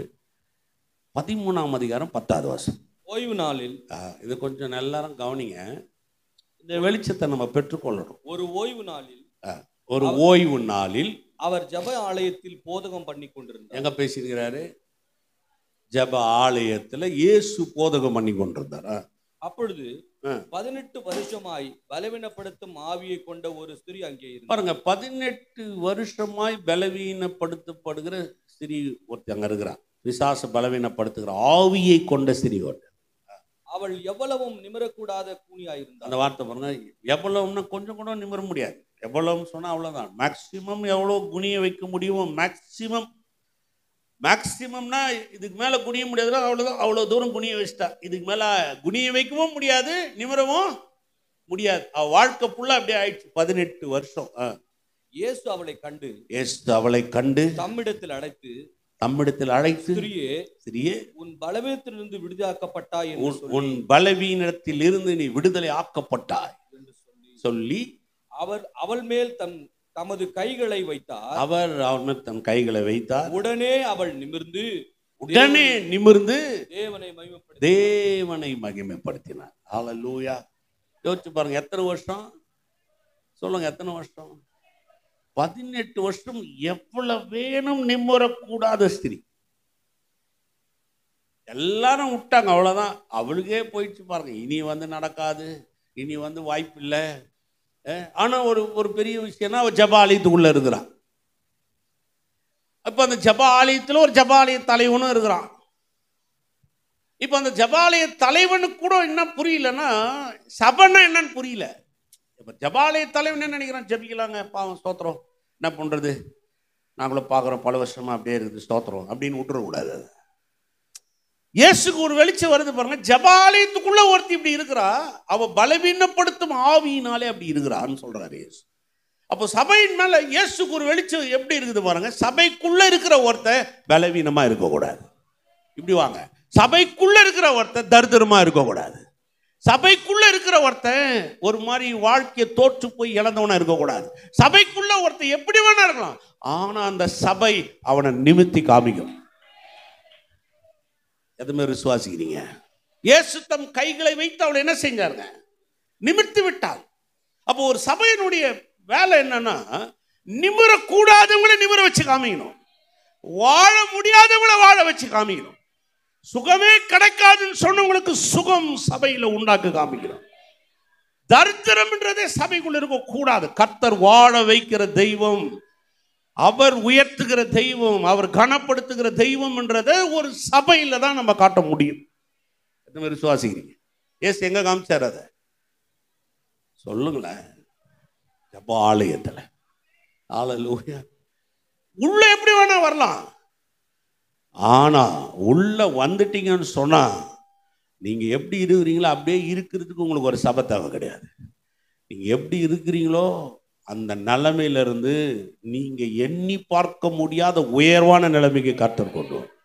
13ஆம் அதிகாரம் 10வது வசனம். ஓய்வு நாளில், இது கொஞ்சம் எல்லாரும் கவனிங்க, இந்த வெளிச்சத்தை நம்ம பெற்றுக்கொள்ளணும். ஒரு ஓய்வு நாளில், ஒரு ஓய்வு நாளில் அவர் ஜெப ஆலயத்தில் போதகம் பண்ணி கொண்டிருந்தார். எங்க பேசியிருக்கிறாரு? ஜெப ஆலயத்துல இயேசு போதகம் பண்ணி கொண்டிருந்தார். அப்பொழுது 18 வருஷமாய் பலவீனப்படுத்தும் ஆவியை கொண்ட ஒரு ஸ்திரீ அங்கே இருந்தார். பாருங்க, 18 வருஷமாய் பலவீனப்படுத்தப்படுகிற ஸ்திரீ ஒருத்தர் அங்க இருக்கிறான். பிசாசு பலவீனப்படுத்துகிற ஆவியை கொண்ட ஸ்திரீ ஒருத்தர். அவள் எவ்வளவும் நிமிரக்கூடாத கூனியாயிருந்தார். அந்த வார்த்தை பாருங்க, எவ்வளவுன்னா கொஞ்சம் கூட நிமிர முடியாது. எவ்வளவுன்னு சொன்னா அவ்வளவுதான். மேக்சிமம் எவ்வளவு குனிய வைக்க முடியுமோ மேக்சிமம்னா இதுக்கு மேல குனிய முடியாதுன்னா அவ்வளவுதான். அவ்வளவு தூரம் குனிய வச்சுட்டா. இதுக்கு மேல குனிய வைக்கவும் முடியாது, நிமிரவும் முடியாது. வாழ்க்கை ஃபுல்லா அப்படியே ஆயிடுச்சு. 18 வருஷம். இயேசு அவளை கண்டு தம்மிடத்தில் அழைத்து ஸ்திரீயே, உன் பலவீனத்திலிருந்து விடுதலையாக்கப்பட்டாய் என்று உன் பலவீனத்திலிருந்து நீ விடுதலை ஆக்கப்பட்டாய் என்று சொல்லி அவள் மேல் தமது கைகளை வைத்தார். அவர் அவள் மேல் தம் கைகளை வைத்தார். உடனே அவள் நிமிர்ந்து தேவனை மகிமைப்படுத்தினார். ஹல்லேலூயா. யோசிச்சு பாருங்க, எத்தனை வருஷம் சொல்லுங்க, எத்தனை வருஷம்? 18 வருஷம். எவ்வளவு வேணும் நிம்மறக்கூடாத ஸ்திரீ. எல்லாரும் விட்டாங்க, அவ்வளவுதான். அவளுக்கே போயிடுச்சு பாருங்க. இனி நடக்காது, இனி வாய்ப்பு இல்லை. ஆனா ஒரு பெரிய விஷயம்னா, அவள் ஜெப ஆலயத்துக்குள்ள இருக்கிறான். இப்ப அந்த ஜெப ஆலயத்துல ஒரு ஜெப ஆலய தலைவனும் இருக்கிறான். இப்ப அந்த ஜெப ஆலய தலைவனுக்கு கூட என்ன புரியலன்னா, சபைன்னா என்னன்னு புரியல. இப்ப ஜெப ஆலய தலைவன் என்ன நினைக்கிறான்? ஜெபிக்கலாங்க, பாவம், ஸ்தோத்திரம், என்ன பண்றது, நாங்களும் பார்க்குறோம், பல வருஷமா அப்படியே இருக்குது, ஸ்தோத்திரம் அப்படின்னு விட்டுறக்கூடாது. இயேசுக்கு ஒரு வெளிச்சம் வருது பாருங்க. ஜெபாலயத்துக்குள்ள ஒருத்தி இப்படி இருக்கிறா, அவ பலவீனப்படுத்தும் ஆவியினாலே அப்படி இருக்கிறான்னு சொல்றாரு இயேசு. அப்போ சபையின் மேல இயேசுக்கு ஒரு வெளிச்சம் எப்படி இருக்குது பாருங்க. சபைக்குள்ள இருக்கிற ஒருத்தர் பலவீனமா இருக்கக்கூடாது. இப்படி வாங்க. சபைக்குள்ள இருக்கிற ஒருத்தர் தரித்திரமா இருக்கக்கூடாது. சபைக்குள்ள இருக்கிற ஒருத்தன் ஒரு மாதிரி வாழ்க்கையை தோற்று போய் இழந்தவனா இருக்கக்கூடாது. சபைக்குள்ள ஒருத்தர் எப்படி வேணா இருக்கலாம், ஆனா அந்த சபை அவனை நிமித்தி காமிக்கும். எதுவுமே விசுவாசிக்கிறீங்க? இயேசு தம் கைகளை வைத்து அவளை என்ன செஞ்சாருங்க? நிமிர்த்தி விட்டாள். அப்போ ஒரு சபையினுடைய வேலை என்னன்னா, நிமிரக்கூடாதவங்களை நிமிர வச்சு காமிக்கணும், வாழ முடியாதவங்களை வாழ வச்சு காமிக்கணும், சுகமே கிடைக்காதுன்னு சொன்னவங்களுக்கு சுகம் சபையில உண்டாக்க காமிக்கணும். தரித்திரம்ன்றதே சபைக்குள்ள இருக்க கூடாது. கர்த்தர் வாழ வைக்கிற தெய்வம், அவர் உயர்த்துகிற தெய்வம், அவர் கனப்படுத்துகிற தெய்வம் என்றதை ஒரு சபையில தான் நம்ம காட்ட முடியும். விசுவாசிக்கிறீங்க? ஏசு எங்க காமிச்சார்? அதை சொல்லுங்களேன். ஜெப ஆலயத்துல. ஹல்லேலூயா. உள்ள எப்படி வேணா வரலாம், ஆனா உள்ள வந்துட்டீங்கன்னு சொன்னா நீங்க எப்படி இருக்கிறீங்களோ அப்படியே இருக்கிறதுக்கு உங்களுக்கு ஒரு சபை தேவை கிடையாது. நீங்க எப்படி இருக்கிறீங்களோ அந்த நிலைமையிலிருந்து நீங்க எண்ணி பார்க்க முடியாத உயர்வான நிலைமைக்கு கர்த்தர் கொண்டு வரும்.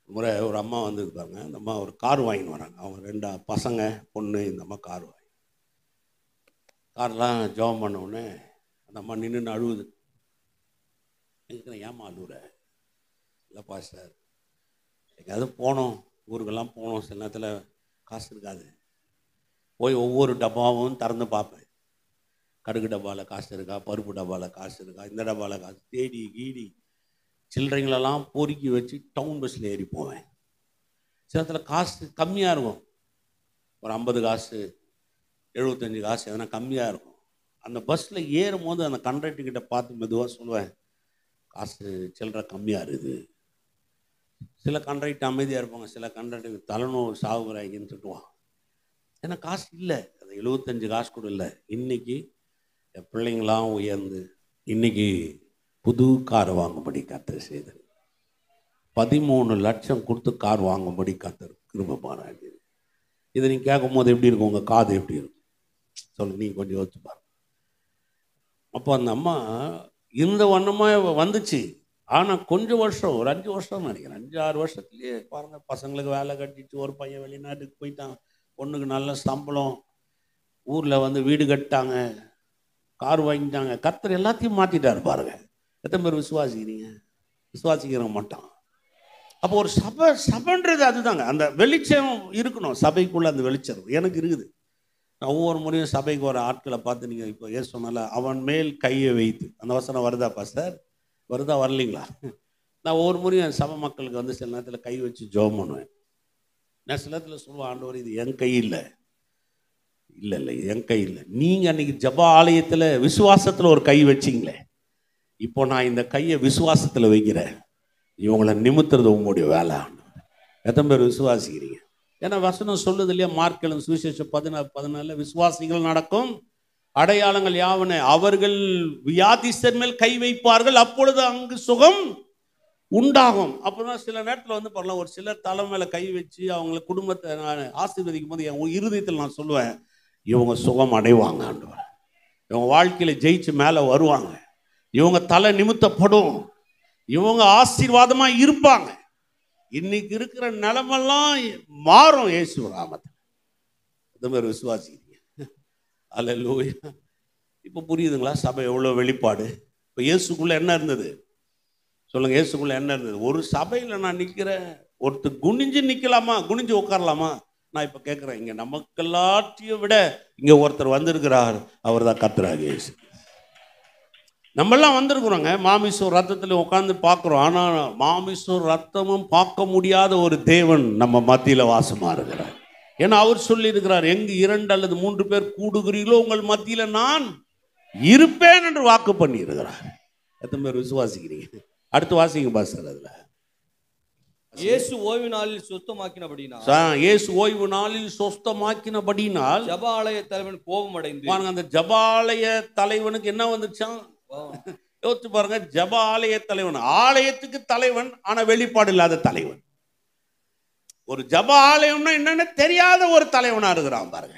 முறை ஒரு அம்மா வந்துருக்காங்க. அந்த அம்மா ஒரு கார் வாங்கின்னு வராங்க. அவங்க 2 பசங்க, பொண்ணு. இந்த அம்மா கார் கார்லாம் ஜெபம் பண்ண உடனே அந்த அம்மா நின்று அழுவுது. ஏமா அழுவுற? இல்லைப்பா சார், எங்கேயாவது போனோம், ஊருக்கெல்லாம் போனோம், சில நேரத்தில் காசு இருக்காது, போய் ஒவ்வொரு டப்பாவும் திறந்து பார்ப்பேன். கடுகு டப்பாவில் காசு இருக்கா, பருப்பு டப்பாவில் காசு இருக்கா, இந்த டப்பாவில் காசு, தேடி கீடி சில்லறைங்களெல்லாம் பொறுக்கி வச்சு டவுன் பஸ்ஸில் ஏறி போவேன். சில இடத்துல காசு கம்மியாக இருக்கும், ஒரு 50 காசு 75 காசு எதனா கம்மியாக இருக்கும். அந்த பஸ்ஸில் ஏறும் போது அந்த கண்டக்டர்கிட்ட பார்த்து மெதுவாக சொல்லுவேன், காசு சில்லறை கம்மியாக இருக்குது. சில கண்டக்டர் அமைதியாக இருப்பாங்க, சில கண்டக்டர் தலைநோவு சாகுறாங்கன்னு சொல்லுவான். ஏன்னா காசு இல்லை, அது 75 காசு கூட இல்லை. இன்னைக்கு என் பிள்ளைங்களாம் உயர்ந்து இன்னைக்கு புது கார் வாங்கும்படி கர்த்தர் செய்தார். 13 லட்சம் கொடுத்து கார் வாங்கும்படி கர்த்தர் கிருபை பாராட்டி. இதை நீங்கள் கேட்கும் போது எப்படி இருக்கும்? உங்கள் காது எப்படி இருக்கும் சொல்லுங்க, நீங்கள் கொஞ்சம் யோசிச்சு பாருங்க. அப்போ அந்த அம்மா இந்த வண்ணமாக வந்துச்சு. ஆனால் கொஞ்சம் வருஷம், ஒரு 5 வருஷம் நினைக்கிறேன், 5-6 வருஷத்துலேயே பாருங்கள், பசங்களுக்கு வேலை கட்டிச்சு, ஒரு பையன் வெளிநாட்டுக்கு போயிட்டான், பொண்ணுக்கு நல்ல சம்பளம், ஊரில் வந்து வீடு கட்டாங்க, கார் வாங்கிட்டாங்க. கர்த்தர் எல்லாத்தையும் மாற்றிட்டார் பாருங்க. எத்தனை பேர் விசுவாசிக்கிறீங்க? விசுவாசிக்கிற மாட்டான். அப்போ ஒரு சபைன்றது அதுதாங்க. அந்த வெளிச்சம் இருக்கணும் சபைக்குள்ளே. அந்த வெளிச்சம் எனக்கு இருக்குது. நான் ஒவ்வொரு முறையும் சபைக்கு வர ஆட்களை பார்த்து, நீங்கள் இப்போ ஏன் சொன்னால அவன் மேல் கையை வைத்து, அந்த வசனம் வருதா பாஸ்டர்? வருதா வரலீங்களா? நான் ஒவ்வொரு முறையும் என் சபை மக்களுக்கு வந்து சில நேரத்தில் கை வச்சு ஜெபம் பண்ணுவேன். நான் சில நேரத்தில் சொல்லுவேன், ஆண்டவர் இது என் கை இல்லை, இல்லை என் கை இல்லை. நீங்கள் அன்றைக்கி ஜப ஆலயத்தில் விசுவாசத்தில் ஒரு கை வச்சிங்களே, இப்போ நான் இந்த கையை விசுவாசத்தில் வைக்கிறேன், இவங்களை நிமித்துறது உங்களுடைய வேலை. எத்தனை பேர் விசுவாசிக்கிறீங்க? ஏன்னா வசனம் சொல்லுது இல்லையா, மார்க் சுவிசேஷம் 14:14 விசுவாசிகள் நடக்கும் அடையாளங்கள் யாவன, அவர்கள் வியாதிஸ்தர் மேல் கை வைப்பார்கள், அப்பொழுது அங்கு சுகம் உண்டாகும். அப்போதான் சில நேரத்தில் வந்து பண்ணலாம், ஒரு சிலர் தலை மேலே கை வச்சு அவங்கள குடும்பத்தை நான் ஆசீர்வதிக்கும் போது என் இருதயத்தில் நான் சொல்லுவேன், இவங்க சுகம் அடைவாங்க ஆண்டவர், இவங்க வாழ்க்கையில் ஜெயிச்சு மேலே வருவாங்க, இவங்க தலை நிமித்தப்படும், இவங்க ஆசீர்வாதமாக இருப்பாங்க. இன்னைக்கு இருக்கிற நிலைமெல்லாம் மாறும் இயேசு நாமத்தில். இந்த மாதிரி விசுவாசிக்கிறீங்க? அல்லேலூயா. இப்போ புரியுதுங்களா சபை எவ்வளோ வெளிப்பாடு? இப்போ இயேசுக்குள்ளே என்ன இருந்தது சொல்லுங்க, இயேசுக்குள்ளே என்ன இருந்தது? ஒரு சபையில் நான் நிற்கிறேன், ஒருத்தர் குனிஞ்சு நிற்கலாமா, குனிஞ்சு உட்காரலாமா? நான் இப்போ கேட்குறேன், இங்கே நமக்கெல்லாத்தையும் விட இங்கே ஒருத்தர் வந்திருக்கிறார், அவர் தான் கர்த்தராகிய இயேசு. நம்மெல்லாம் வந்திருக்கிறோங்க, மாமிசம் ரத்தத்தில் உட்காந்து பார்க்குறோம். ஆனால் மாமிசம் ரத்தமும் பார்க்க முடியாத ஒரு தேவன் நம்ம மத்தியில் வாசமாக இருக்கிறார். ஏன்னா அவர் சொல்லியிருக்கிறார், எங்கு 2 அல்லது 3 பேர் கூடுகிறீர்களோ உங்கள் மத்தியில் நான் இருப்பேன் என்று வாக்கு பண்ணி இருக்கிறார். எத்தனை பேர் விசுவாசிக்கிறீங்க? அடுத்து வாசிங்க பாஸ்டர். அதில் இயேசு ஓய்வு நாளில் சொஸ்தமாக்கினபடினால், இயேசு ஓய்வு நாளில் சொஸ்தமாக்கினபடினால் ஜபாலய தலைவன் கோபம் அடைந்து, பாருங்க அந்த ஜபாலய தலைவனுக்கு என்ன வந்துச்சான்? யோசிச்சு பாருங்க, ஜப ஆலய தலைவன், ஆலயத்துக்கு தலைவன், ஆனா வெளிப்பாடு இல்லாத தலைவன். ஒரு ஜப ஆலயம்னா என்னன்னு தெரியாத ஒரு தலைவனா இருக்கிறான் பாருங்க.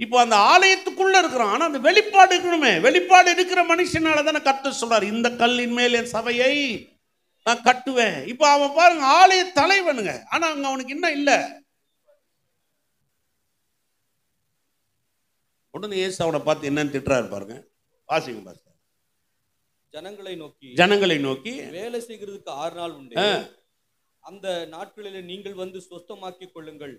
இப்போ அந்த ஆலயத்துக்குள்ள இருக்கிறான், ஆனா அந்த வெளிப்பாடு இருக்கணுமே. வெளிப்பாடு இருக்கிற மனுஷனால தானே கர்த்தர் சொல்றாரு, இந்த கல்லின் மேல் என் சபையை நான் கட்டுவேன். இப்போ அவன் பாருங்க ஆலய தலைவனுங்க, ஆனா அங்க அவனுக்கு என்ன இல்ல. உடனே இயேசு அவனை பார்த்து என்னன்னு திட்டுறாரு பாருங்க. வாசிங்க பாருங்க. ஜனங்களை நோக்கி வேலை செய்கிறதுக்கு 6 நாள் உண்டு, அந்த நாட்களிலே நீங்கள் வந்து சொஸ்தமாக்கிக் கொள்ளுங்கள்,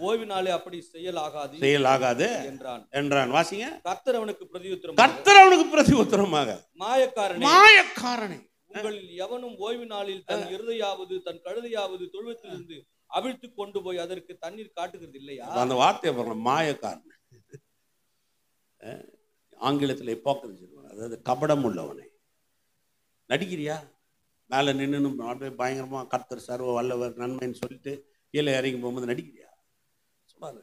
ஓய்வு நாளே அப்படி செய்யலாகாது என்றான். வாசிங்க. கர்த்தர் அவனுக்கு பிரதியுத்தரமாக, மாயக்காரனே, உங்களில் எவனும் ஓய்வு நாளில் தன் இருதையாவது தன் கழுதையாவது தொழுவத்திலிருந்து அவிழ்த்து கொண்டு போய் அதற்கு தண்ணீர் காட்டுகிறது இல்லையா? அந்த வார்த்தையை பாருங்க, மாயக்காரன். ஆங்கிலத்தில் ஹிப்போக்ரசி, அதாவது கபடம் உள்ளவனை. நடிக்கிறியா? மேலே நின்று பயங்கரமாக கர்த்தர் சர்வ வல்லவர் நன்மைன்னு சொல்லிட்டு கீழே இறங்கி போகும்போது நடிக்கிறியா? சொல்லாது.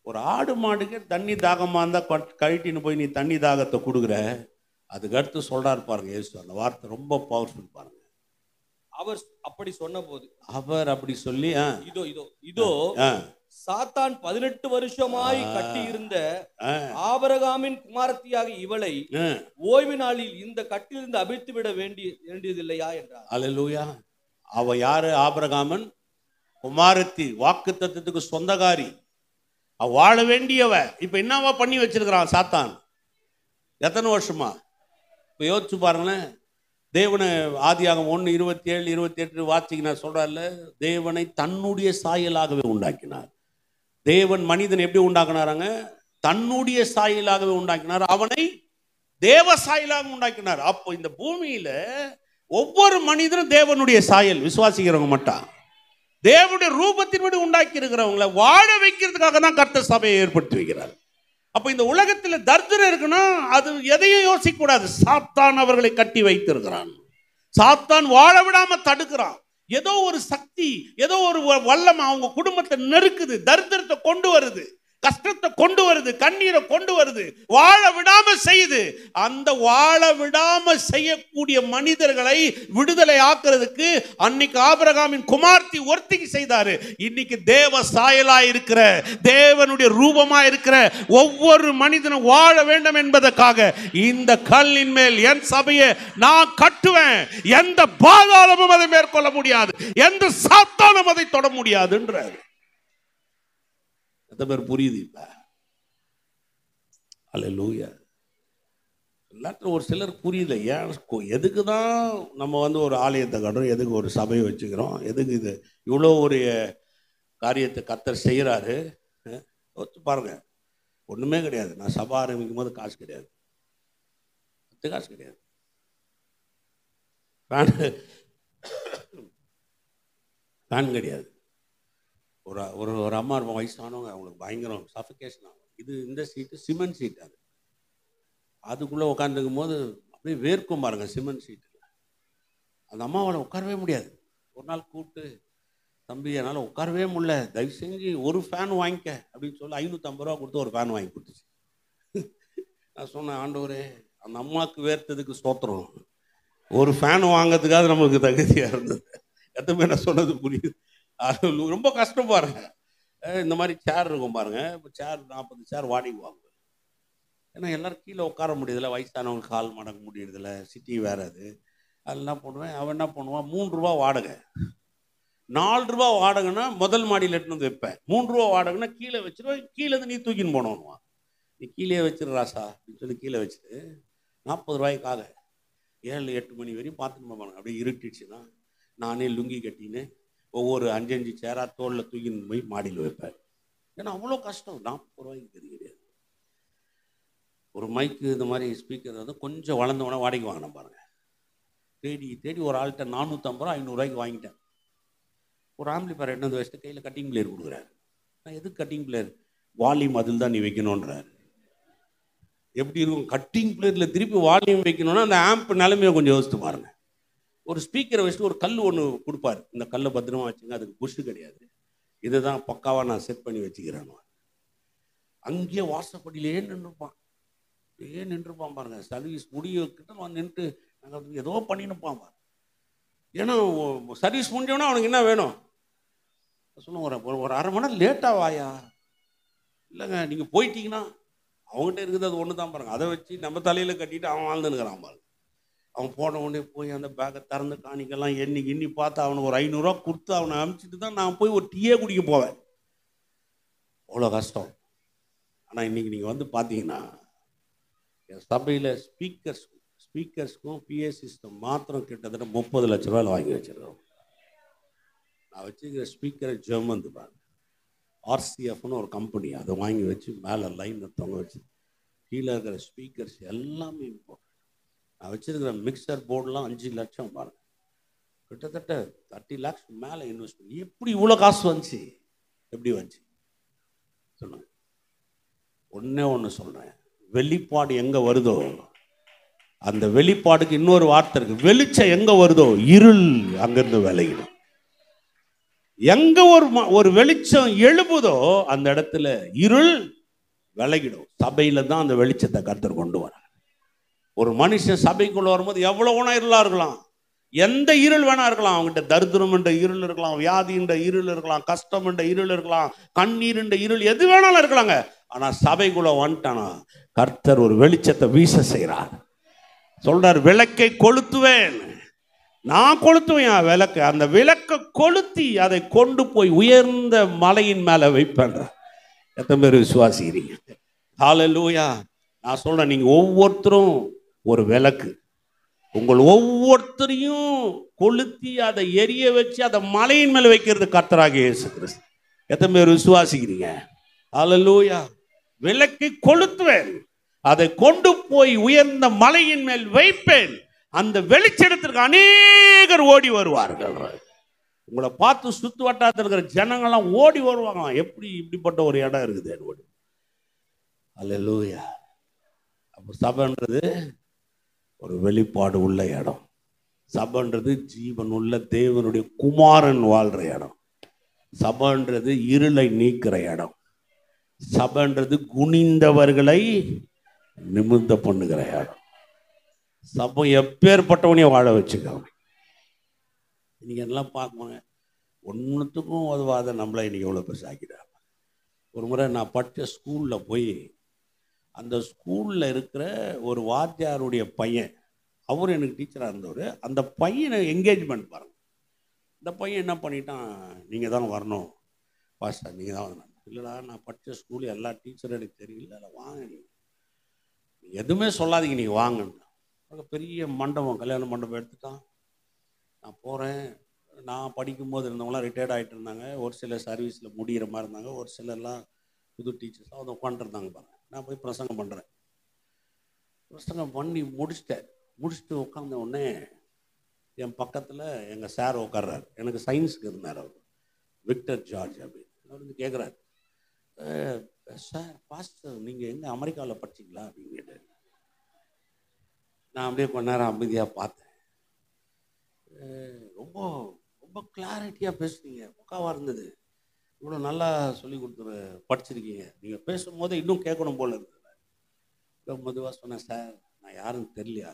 ஒரு ஆடு மாடுக்கு தண்ணி தாகமாக இருந்தால் கழட்டின்னு போய் நீ தண்ணி தாகத்தை கொடுக்குற, அதுக்கு அடுத்து சொல்றாரு பாருங்க இயேசு. அந்த வார்த்தை ரொம்ப பவர்ஃபுல் பாருங்க. அவர் அப்படி சொன்ன போது, அவர் அப்படி சொல்லி இதோ சாத்தான் 18 வருஷமாய் கட்டி இருந்த ஆபிரகாமின் குமாரத்தியாக இவளை ஓய்வு நாளில் இந்த கட்டிலிருந்து அவிழ்த்து விட வேண்டியதில்லையா என்றார். அல்லேலூயா. அவ யாரு? ஆபிரகாமன் குமாரத்தி, வாக்குத்தத்தத்துக்கு சொந்தக்காரி, அவ வாழ வேண்டியவ. இப்ப என்னவா பண்ணி வச்சிருக்கிறான் சாத்தான்? எத்தனை வருஷமா? இப்ப யோசிச்சு பாருங்களேன். தேவனை ஆதியாகமம் 1:27-28 வாசிங்கன்னா சொல்றாருல, தேவனை தன்னுடைய சாயலாகவே உண்டாக்கினார். தேவன் மனிதன் எப்படி உண்டாக்கினாராங்க? தன்னுடைய சாயலாகவே உண்டாக்கினார், அவனை தேவ சாயலாக உண்டாக்கினார். அப்போ இந்த பூமியில ஒவ்வொரு மனிதனும் தேவனுடைய சாயல், விசுவாசிக்கிறவங்க மட்டும் தேவனுடைய ரூபத்தின்படி உண்டாக்கி இருக்கிறவங்களை வாழ வைக்கிறதுக்காக தான் கர்த்தர் சபையை ஏற்படுத்தி வைக்கிறார். அப்ப இந்த உலகத்தில் தரித்திரம் இருக்குன்னா அது எதையும் யோசிக்க கூடாது. சாத்தான் அவர்களை கட்டி வைத்திருக்கிறான், சாத்தான் வாழ விடாம தடுக்கிறான். ஏதோ ஒரு சக்தி, ஏதோ ஒரு வல்லம் அவங்க குடும்பத்தை நெருக்குது, தரித்திரத்தை கொண்டு வருது. கஷ்டத்தை கொண்டு வருது, கண்ணீரை கொண்டு வருது, வாழ விடாம செய்யுது. அந்த வாழ விடாம செய்யக்கூடிய மனிதர்களை விடுதலை ஆக்குறதுக்கு அன்னைக்கு ஆபிரகாமின் குமார்த்தி ஒருத்திக்கு செய்தாரு. இன்னைக்கு தேவ சாயலா இருக்கிற, தேவனுடைய ரூபமா இருக்கிற ஒவ்வொரு மனிதனும் வாழ வேண்டும் என்பதற்காக இந்த கல்லின் மேல் என் சபையை நான் கட்டுவேன், எந்த பாதாளமும் அதை மேற்கொள்ள முடியாது, எந்த சாத்தானும் அதை தொட முடியாதுன்றார். எத்தனை பேர் புரியுது இப்ப? அல்லேலூயா. எல்லாத்தையும் ஒரு சிலர் புரியல. ஏன் எதுக்குதான் நம்ம ஒரு ஆலயத்தை கட்டுறோம், எதுக்கு ஒரு சபையை வச்சுக்கிறோம், எதுக்கு இது இவ்வளோ ஒரு காரியத்தை கர்த்தர் செய்கிறாரு பாருங்க. ஒன்றுமே கிடையாது. நான் சபை ஆரம்பிக்கும் போது காசு கிடையாது, காசு கிடையாது. ஃபேன் கிடையாது. ஒரு ஒரு அம்மா இருப்போம், வயசானவங்க, அவங்களுக்கு பயங்கரம் சஃபிகேஷன் ஆகும். இந்த சீட்டு சிமெண்ட் சீட், அதுக்குள்ளே உட்காந்துருக்கும் போது அப்படியே வேர்க்கும் பாருங்க சிமெண்ட் சீட்டில். அந்த அம்மாவால் உட்காரவே முடியாது. ஒரு நாள் கூப்பிட்டு, தம்பி என்னால் உட்காரவே முடியல, தயவு செஞ்சு ஒரு ஃபேன் வாங்கிக்க அப்படின்னு சொல்லி 550 ரூபா கொடுத்து ஒரு ஃபேன் வாங்கி கொடுத்துச்சு. நான் சொன்னேன், ஆண்டவரே அந்த அம்மாவுக்கு வேர்த்ததுக்கு ஸ்தோத்திரம், ஒரு ஃபேன் வாங்கிறதுக்காக நமக்கு தகுதியாக இருந்தது. எத்தனை பேர் நான் சொன்னது புரியுது? அது ரொம்ப கஷ்டம் பாருங்க. இந்த மாதிரி சேர் இருக்கும் பாருங்க, இப்போ சேர் 40 சேர் வாடகை வாங்குவேன். ஏன்னா எல்லாரும் கீழே உட்கார முடியுதில்ல, வயசானவங்க கால் மடங்க முடியறதில்ல, சிட்டி வேற அது. என்ன பண்ணுவேன், அவன் என்ன பண்ணுவான், 3 ரூபா வாடகை, 4 ரூபா வாடகைன்னா முதல் மாடியில் எட்டுன்னு வந்து வைப்பேன், 3 ரூபா வாடகைன்னா கீழே வச்சுருவேன், கீழே இருந்து நீ தூக்கின்னு போனோன்னுவான். நீ கீழே வச்சிருறாசா அப்படின்னு சொல்லி கீழே வச்சுட்டு 40 ரூபாய்க்காக 7-8 மணி வரையும் பார்த்துட்டு போவாங்க. அப்படியே இருட்டிடுச்சுன்னா நானே லுங்கி கட்டின்னு ஒவ்வொரு 5-5 சேராக தோளில் தூக்கின்னு போய் மாடியில் வைப்பேன். ஏன்னா அவ்வளோ கஷ்டம். 40 ரூபாய்க்கு கிடையாது. ஒரு மைக்கு இந்த மாதிரி ஸ்பீக்கர் கொஞ்சம் வளர்ந்தவொடனே வாடகைக்கு வாங்கினேன் பாருங்க. தேடி தேடி ஒரு ஆள்கிட்ட 450 ரூபா 500 ரூபாய்க்கு வாங்கிட்டேன். ஒரு ஆம்பிளிஃபயர் எடுத்து வச்சுட்டு கையில் கட்டிங் பிளேயர் கொடுக்குறாரு. நான் எதுக்கு கட்டிங் பிளேயர், வால்யூம் அதில் தான் நீ வைக்கணுன்றாரு. எப்படி இருக்கும் கட்டிங் பிளேயரில் திருப்பி வால்யூம் வைக்கணும்னா அந்த ஆம்ப் நிலைமையை கொஞ்சம் யோசித்து பாருங்க. ஒரு ஸ்பீக்கரை வச்சுட்டு ஒரு கல் ஒன்று கொடுப்பாரு, இந்த கல்லை பத்திரமா வச்சுங்க, அதுக்கு புஷ் கிடையாது, இதுதான் பக்காவாக நான் செட் பண்ணி வச்சுக்கிறேன். அங்கேயே வாசப்படியிலே நின்றுப்பான் பாருங்க. சர்வீஸ் முடியக்கிட்ட வந்து நின்று நாங்கள் ஏதோ பண்ணினுப்பான் பாருங்க. ஏன்னா சர்வீஸ் முடிஞ்சோன்னா அவனுக்கு என்ன வேணும் சொல்லுவோம், ஒரு அரை மணி நேரம் லேட்டாக வாயா. இல்லைங்க நீங்கள் போயிட்டீங்கன்னா அவங்ககிட்ட இருக்குது அது ஒன்று தான் பாருங்க, அதை வச்சு நம்ம தலையில் கட்டிட்டு அவன் வாழ்ந்துன்னுக்கிறான் பாருங்க. அவன் போன உடனே போய் அந்த பேக்கை திறந்து காணிக்கெல்லாம் எண்ணி பார்த்து அவனுக்கு ஒரு 500 ரூபா கொடுத்து அவனை அனுப்பிச்சிட்டு தான் நான் போய் ஒரு டீயே குடிக்க போவேன். அவ்வளோ கஷ்டம். ஆனால் இன்னைக்கு நீங்கள் பார்த்தீங்கன்னா என் சபையில் ஸ்பீக்கர்ஸ்க்கும் பிஏ சிஸ்டம் மாத்திரம் கிட்டத்தட்ட 30 லட்ச ரூபாயில் வாங்கி வச்சிருக்கோம். நான் வச்சுக்கிற ஸ்பீக்கரை ஜெர்மன் பாருங்க, ஆர்சிஎஃப்னு ஒரு கம்பெனி, அதை வாங்கி வச்சு மேலே லைன் தொங்க வச்சு கீழே இருக்கிற ஸ்பீக்கர்ஸ் எல்லாமே இப்போ நான் வச்சிருக்கிற மிக்சர் போர்டெலாம் 5 லட்சம் பாருங்க. கிட்டத்தட்ட 30 lakhs மேலே இன்வெஸ்ட் பண்ணி எப்படி இவ்வளோ காசு வந்துச்சு, எப்படி வந்துச்சு சொல்லுங்க. ஒன்று சொல்கிறேன், வெளிப்பாடு எங்கே வருதோ அந்த வெளிப்பாடுக்கு இன்னொரு வார்த்தை இருக்கு. வெளிச்சம் எங்கே வருதோ இருள் அங்கிருந்து விலகிடும். எங்க ஒரு வெளிச்சம் எழுப்புதோ அந்த இடத்துல இருள் விலகிடும். சபையில தான் அந்த வெளிச்சத்தை கர்த்தர் கொண்டு வர. ஒரு மனுஷன் சபைக்குள்ள வரும்போது எவ்வளவு இருளா இருக்கலாம், எந்த இருள் வேணா இருக்கலாம். அவங்ககிட்ட தரித்திரம் என்ற இருள் இருக்கலாம், வியாதி என்ற இருள் இருக்கலாம், கஷ்டம் என்ற இருள் இருக்கலாம், கண்ணீர் என்ற இருள் எது வேணாலும் இருக்கலாங்க. ஆனா சபைக்குள்ள வந்துட்டானா கர்த்தர் ஒரு வெளிச்சத்தை வீச செய்கிறார். சொல்றார், விளக்கை கொளுத்துவேன், நான் கொளுத்துவேன் விளக்கு. அந்த விளக்கை கொளுத்தி அதை கொண்டு போய் உயர்ந்த மலையின் மேல வைப்பேன். எத்தனை பேர் விசுவாசிக்கிறீங்க? ஹல்லேலூயா. நான் சொல்றேன், நீங்க ஒவ்வொருத்தரும் ஒரு விளக்கு. உங்கள் ஒவ்வொருத்தரையும் கொளுத்தி அதை எரிய வச்சு அதை மலையின் மேல வைக்கிறது கர்த்தராகிய இயேசு கிறிஸ்து. எத்தனை பேர் விசுவாசிக்கிறீங்க? ஹல்லேலூயா. விளக்கை கொளுத்துவேன், அதை கொண்டு போய் உயர்ந்த மலையின் மேல் வைப்பேன். அந்த வெளிச்சத்திற்கு அநேகர் ஓடி வருவார்கள். உங்களை பார்த்து சுத்து வட்டாரத்தில் இருக்கிற ஜனங்கள்லாம் ஓடி வருவாங்க. எப்படி இப்படிப்பட்ட ஒரு இடம் இருக்குது ஓடி. அல்லேலூயா. அப்போ சபைன்றது ஒரு வெளிப்பாடு உள்ள இடம். சபைன்றது ஜீவன் உள்ள தேவனுடைய குமாரன் வாழ்ற இடம். சபைன்றது இருளை நீக்கிற இடம். சபைன்றது குனிந்தவர்களை நிமிர்ந்த பண்ணுகிற இடம். சபை எப்பேற்பட்டவனையும் வாழ வச்சுக்கோங்க. இன்னைக்கு எல்லாம் பார்க்கணுங்க, ஒன்றுத்துக்கும் உதவாத நம்மளை இன்னைக்கு எவ்வளோ பெருசு ஆக்கிட்டாங்க. ஒரு முறை நான் படித்த ஸ்கூலில் போய் அந்த ஸ்கூலில் இருக்கிற ஒரு வாத்தியாருடைய பையன், அவர் எனக்கு டீச்சராக இருந்தவர், அந்த பையனை என்கேஜ்மெண்ட் பாருங்கள். இந்த பையன் என்ன பண்ணிட்டான், நீங்கள் தான் வரணும் பாஸ்டர், நீங்கள் தான் வரணும். இல்லைடா, நான் படித்த ஸ்கூல் எல்லா டீச்சரும் எனக்கு தெரியல, இல்லை வாங்க, நீங்கள் எதுவுமே சொல்லாதீங்க, நீங்கள் வாங்கன்னு. பெரிய மண்டபம், கல்யாண மண்டபம் எடுத்துட்டான். நான் போகிறேன். நான் படிக்கும்போது இருந்தவங்களாம் ரிட்டையர்ட் ஆகிட்டு இருந்தாங்க, ஒரு சில சர்வீஸில் முடிகிற மாதிரி இருந்தாங்க, ஒரு சிலர்லாம் புது டீச்சர்ஸாக அதை உட்காந்துருந்தாங்க பாருங்க. நான் போய் பிரசங்கம் பண்ணுறேன். பிரசங்கம் பண்ணி முடிச்சுட்டு உட்காந்த உடனே என் பக்கத்தில் எங்கள் சார் உட்கார்றாரு. எனக்கு சயின்ஸுக்கு இருந்தார் அவர், விக்டர் ஜார்ஜ் அப்படின்னு. அவர் வந்து கேட்குறாரு, சார் பாஸ்டர் நீங்கள் எங்கே அமெரிக்காவில் படிச்சிங்களா அப்படின்னு கேட்டார். நான் அப்படியே கொஞ்ச நேரம் அமைதியாக பார்த்தேன். ரொம்ப ரொம்ப கிளாரிட்டியாக பேசுனீங்க, பக்காவாக இருந்தது, இவ்வளோ நல்லா சொல்லி கொடுத்துரு படிச்சிருக்கீங்க, நீங்கள் பேசும்போது இன்னும் கேட்கணும் போல இருந்தது. மெதுவாக சொன்னேன், சார் நான் யாருன்னு தெரியலையா?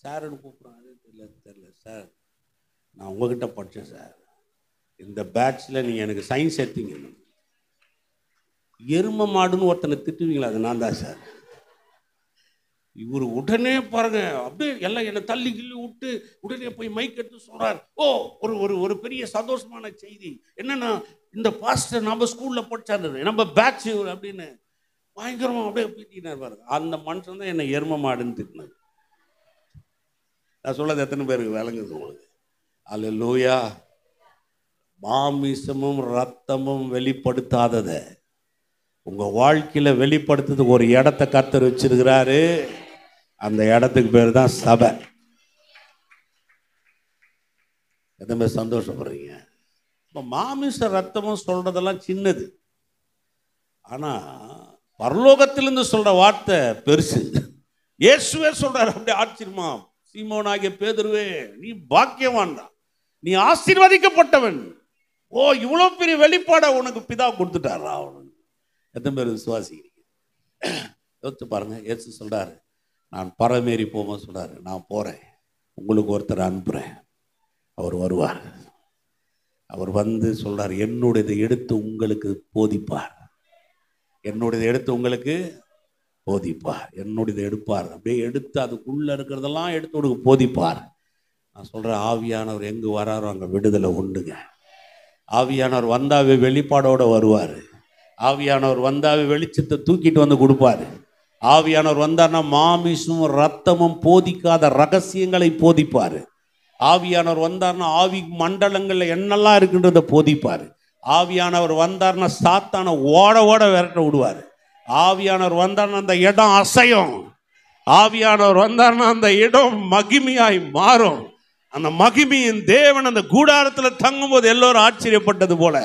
சாருன்னு கூப்பிட்றாங்க, தெரியல சார், நான் உங்ககிட்ட படித்தேன் சார், இந்த பேட்சில் நீங்கள் எனக்கு சயின்ஸ் எடுத்தீங்க. எரும மாடுன்னு ஒருத்தனை திட்டுவீங்களா, அது நான் தான் சார். இவர் உடனே பாருங்க, அப்படியே எல்லாம் என்னை தள்ளி கிள்ளி விட்டு உடனே போய் மைக் எடுத்து சொல்றார், ஓ ஒரு ஒரு ஒரு பெரிய சந்தோஷமான செய்தி என்னன்னா, இந்த பாஸ்டர் நம்ம ஸ்கூல்ல படிச்சாரு, நம்ம பேட்ச் அப்படின்னு பயங்கரமா அப்படியே பீட்டினார் பாருங்க. அந்த மனுஷன் தான் என்னை எரும மாடுன்னு திட்டினார். நான் சொல்லது எத்தனை பேருக்கு விளங்குது உங்களுக்கு? அல்லேலூயா. மாமிசமும் ரத்தமும் வெளிப்படுத்தாதத உங்க வாழ்க்கையில வெளிப்படுத்துறதுக்கு ஒரு இடத்தை கர்த்தர் வச்சிருக்கிறாரு. அந்த இடத்துக்கு பேர் தான் சபை. எத்தனை பேர் சந்தோஷப்படுறீங்க? இப்போ மாமிச ரத்தமும் சொல்றதெல்லாம் சின்னது, ஆனா பரலோகத்திலிருந்து சொல்ற வார்த்தை பெருசு. இயேசுவே சொல்றாரு, அப்படியே ஆச்சரியமா, சீமோனாகிய பேதுருவே நீ பாக்கியவான் தான், நீ ஆசீர்வதிக்கப்பட்டவன். ஓ இவ்வளவு பெரிய வெளிப்பாட உனக்கு பிதா கொடுத்துட்டாரா அவனுக்கு. எத்தனை பேர் விசுவாசிக்கிறீங்க? யோசிச்சு பாருங்க. இயேசு சொல்றாரு, நான் பரமேறி போகும்போது சொல்றாரு, நான் போறேன், உங்களுக்கு ஒருத்தர் அனுப்புறேன், அவர் வருவார். அவர் வந்து சொல்றார், என்னுடையதை எடுத்து உங்களுக்கு போதிப்பார், என்னுடையதை எடுத்து உங்களுக்கு போதிப்பார், என்னுடையதை எடுப்பார். அப்படியே எடுத்து அதுக்குள்ள இருக்கிறதெல்லாம் எடுத்து உங்களுக்கு போதிப்பார். நான் சொல்றேன், ஆவியானவர் எங்கு வராரோ அங்க விடுதலை உண்டுங்க. ஆவியானவர் வந்தாவே வெளிப்பாடோட வருவார். ஆவியானவர் வந்தாவே வெளிச்சத்தை தூக்கிட்டு வந்து கொடுப்பாரு. ஆவியானவர் வந்தார்னா மாமிசமும் ரத்தமும் போதிக்காத ரகசியங்களை போதிப்பாரு. ஆவியானவர் வந்தார்னா ஆவி மண்டலங்கள்ல என்னெல்லாம் இருக்குன்றத போதிப்பாரு. ஆவியானவர் வந்தார்னா சாத்தான ஓட ஓட விரட்ட விடுவாரு. ஆவியானவர் வந்தார்னா அந்த இடம் அசையும். ஆவியானவர் வந்தார்னா அந்த இடம் மகிமையாய் மாறும். அந்த மகிமையின் தேவன் அந்த கூடாரத்தில் தங்கும்போது எல்லோரும் ஆச்சரியப்பட்டது போல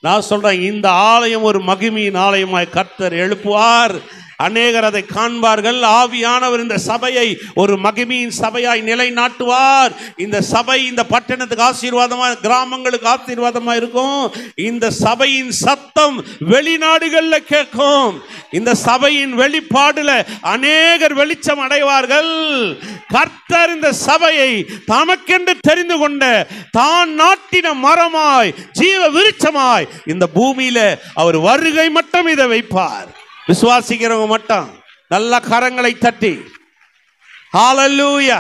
நான் சொல்றேன், இந்த ஆலயம் ஒரு மகிமையின் ஆலயமாய் கர்த்தர் எழுப்புவார். அநேகர் அதை காண்பார்கள். ஆவியானவர் இந்த சபையை ஒரு மகிமையின் சபையாய் நிலைநாட்டுவார். இந்த சபை இந்த பட்டணத்துக்கு ஆசீர்வாதமா, கிராமங்களுக்கு ஆசீர்வாதமா இருக்கும். இந்த சபையின் சத்தம் வெளிநாடுகள்ல கேட்கும். இந்த சபையின் வெளிப்பாடுல அநேகர் வெளிச்சம் அடைவார்கள். கர்த்தர் இந்த சபையை தமக்கென்று தெரிந்து கொண்ட தான் நாட்டின மரமாய் ஜீவ விருட்சமாய் இந்த பூமியில அவர் வருகை மட்டும் இதை வைப்பார். விசுவாசிக்கிறவங்க மட்டும் நல்ல கரங்களை தட்டி ஹல்லேலூயா.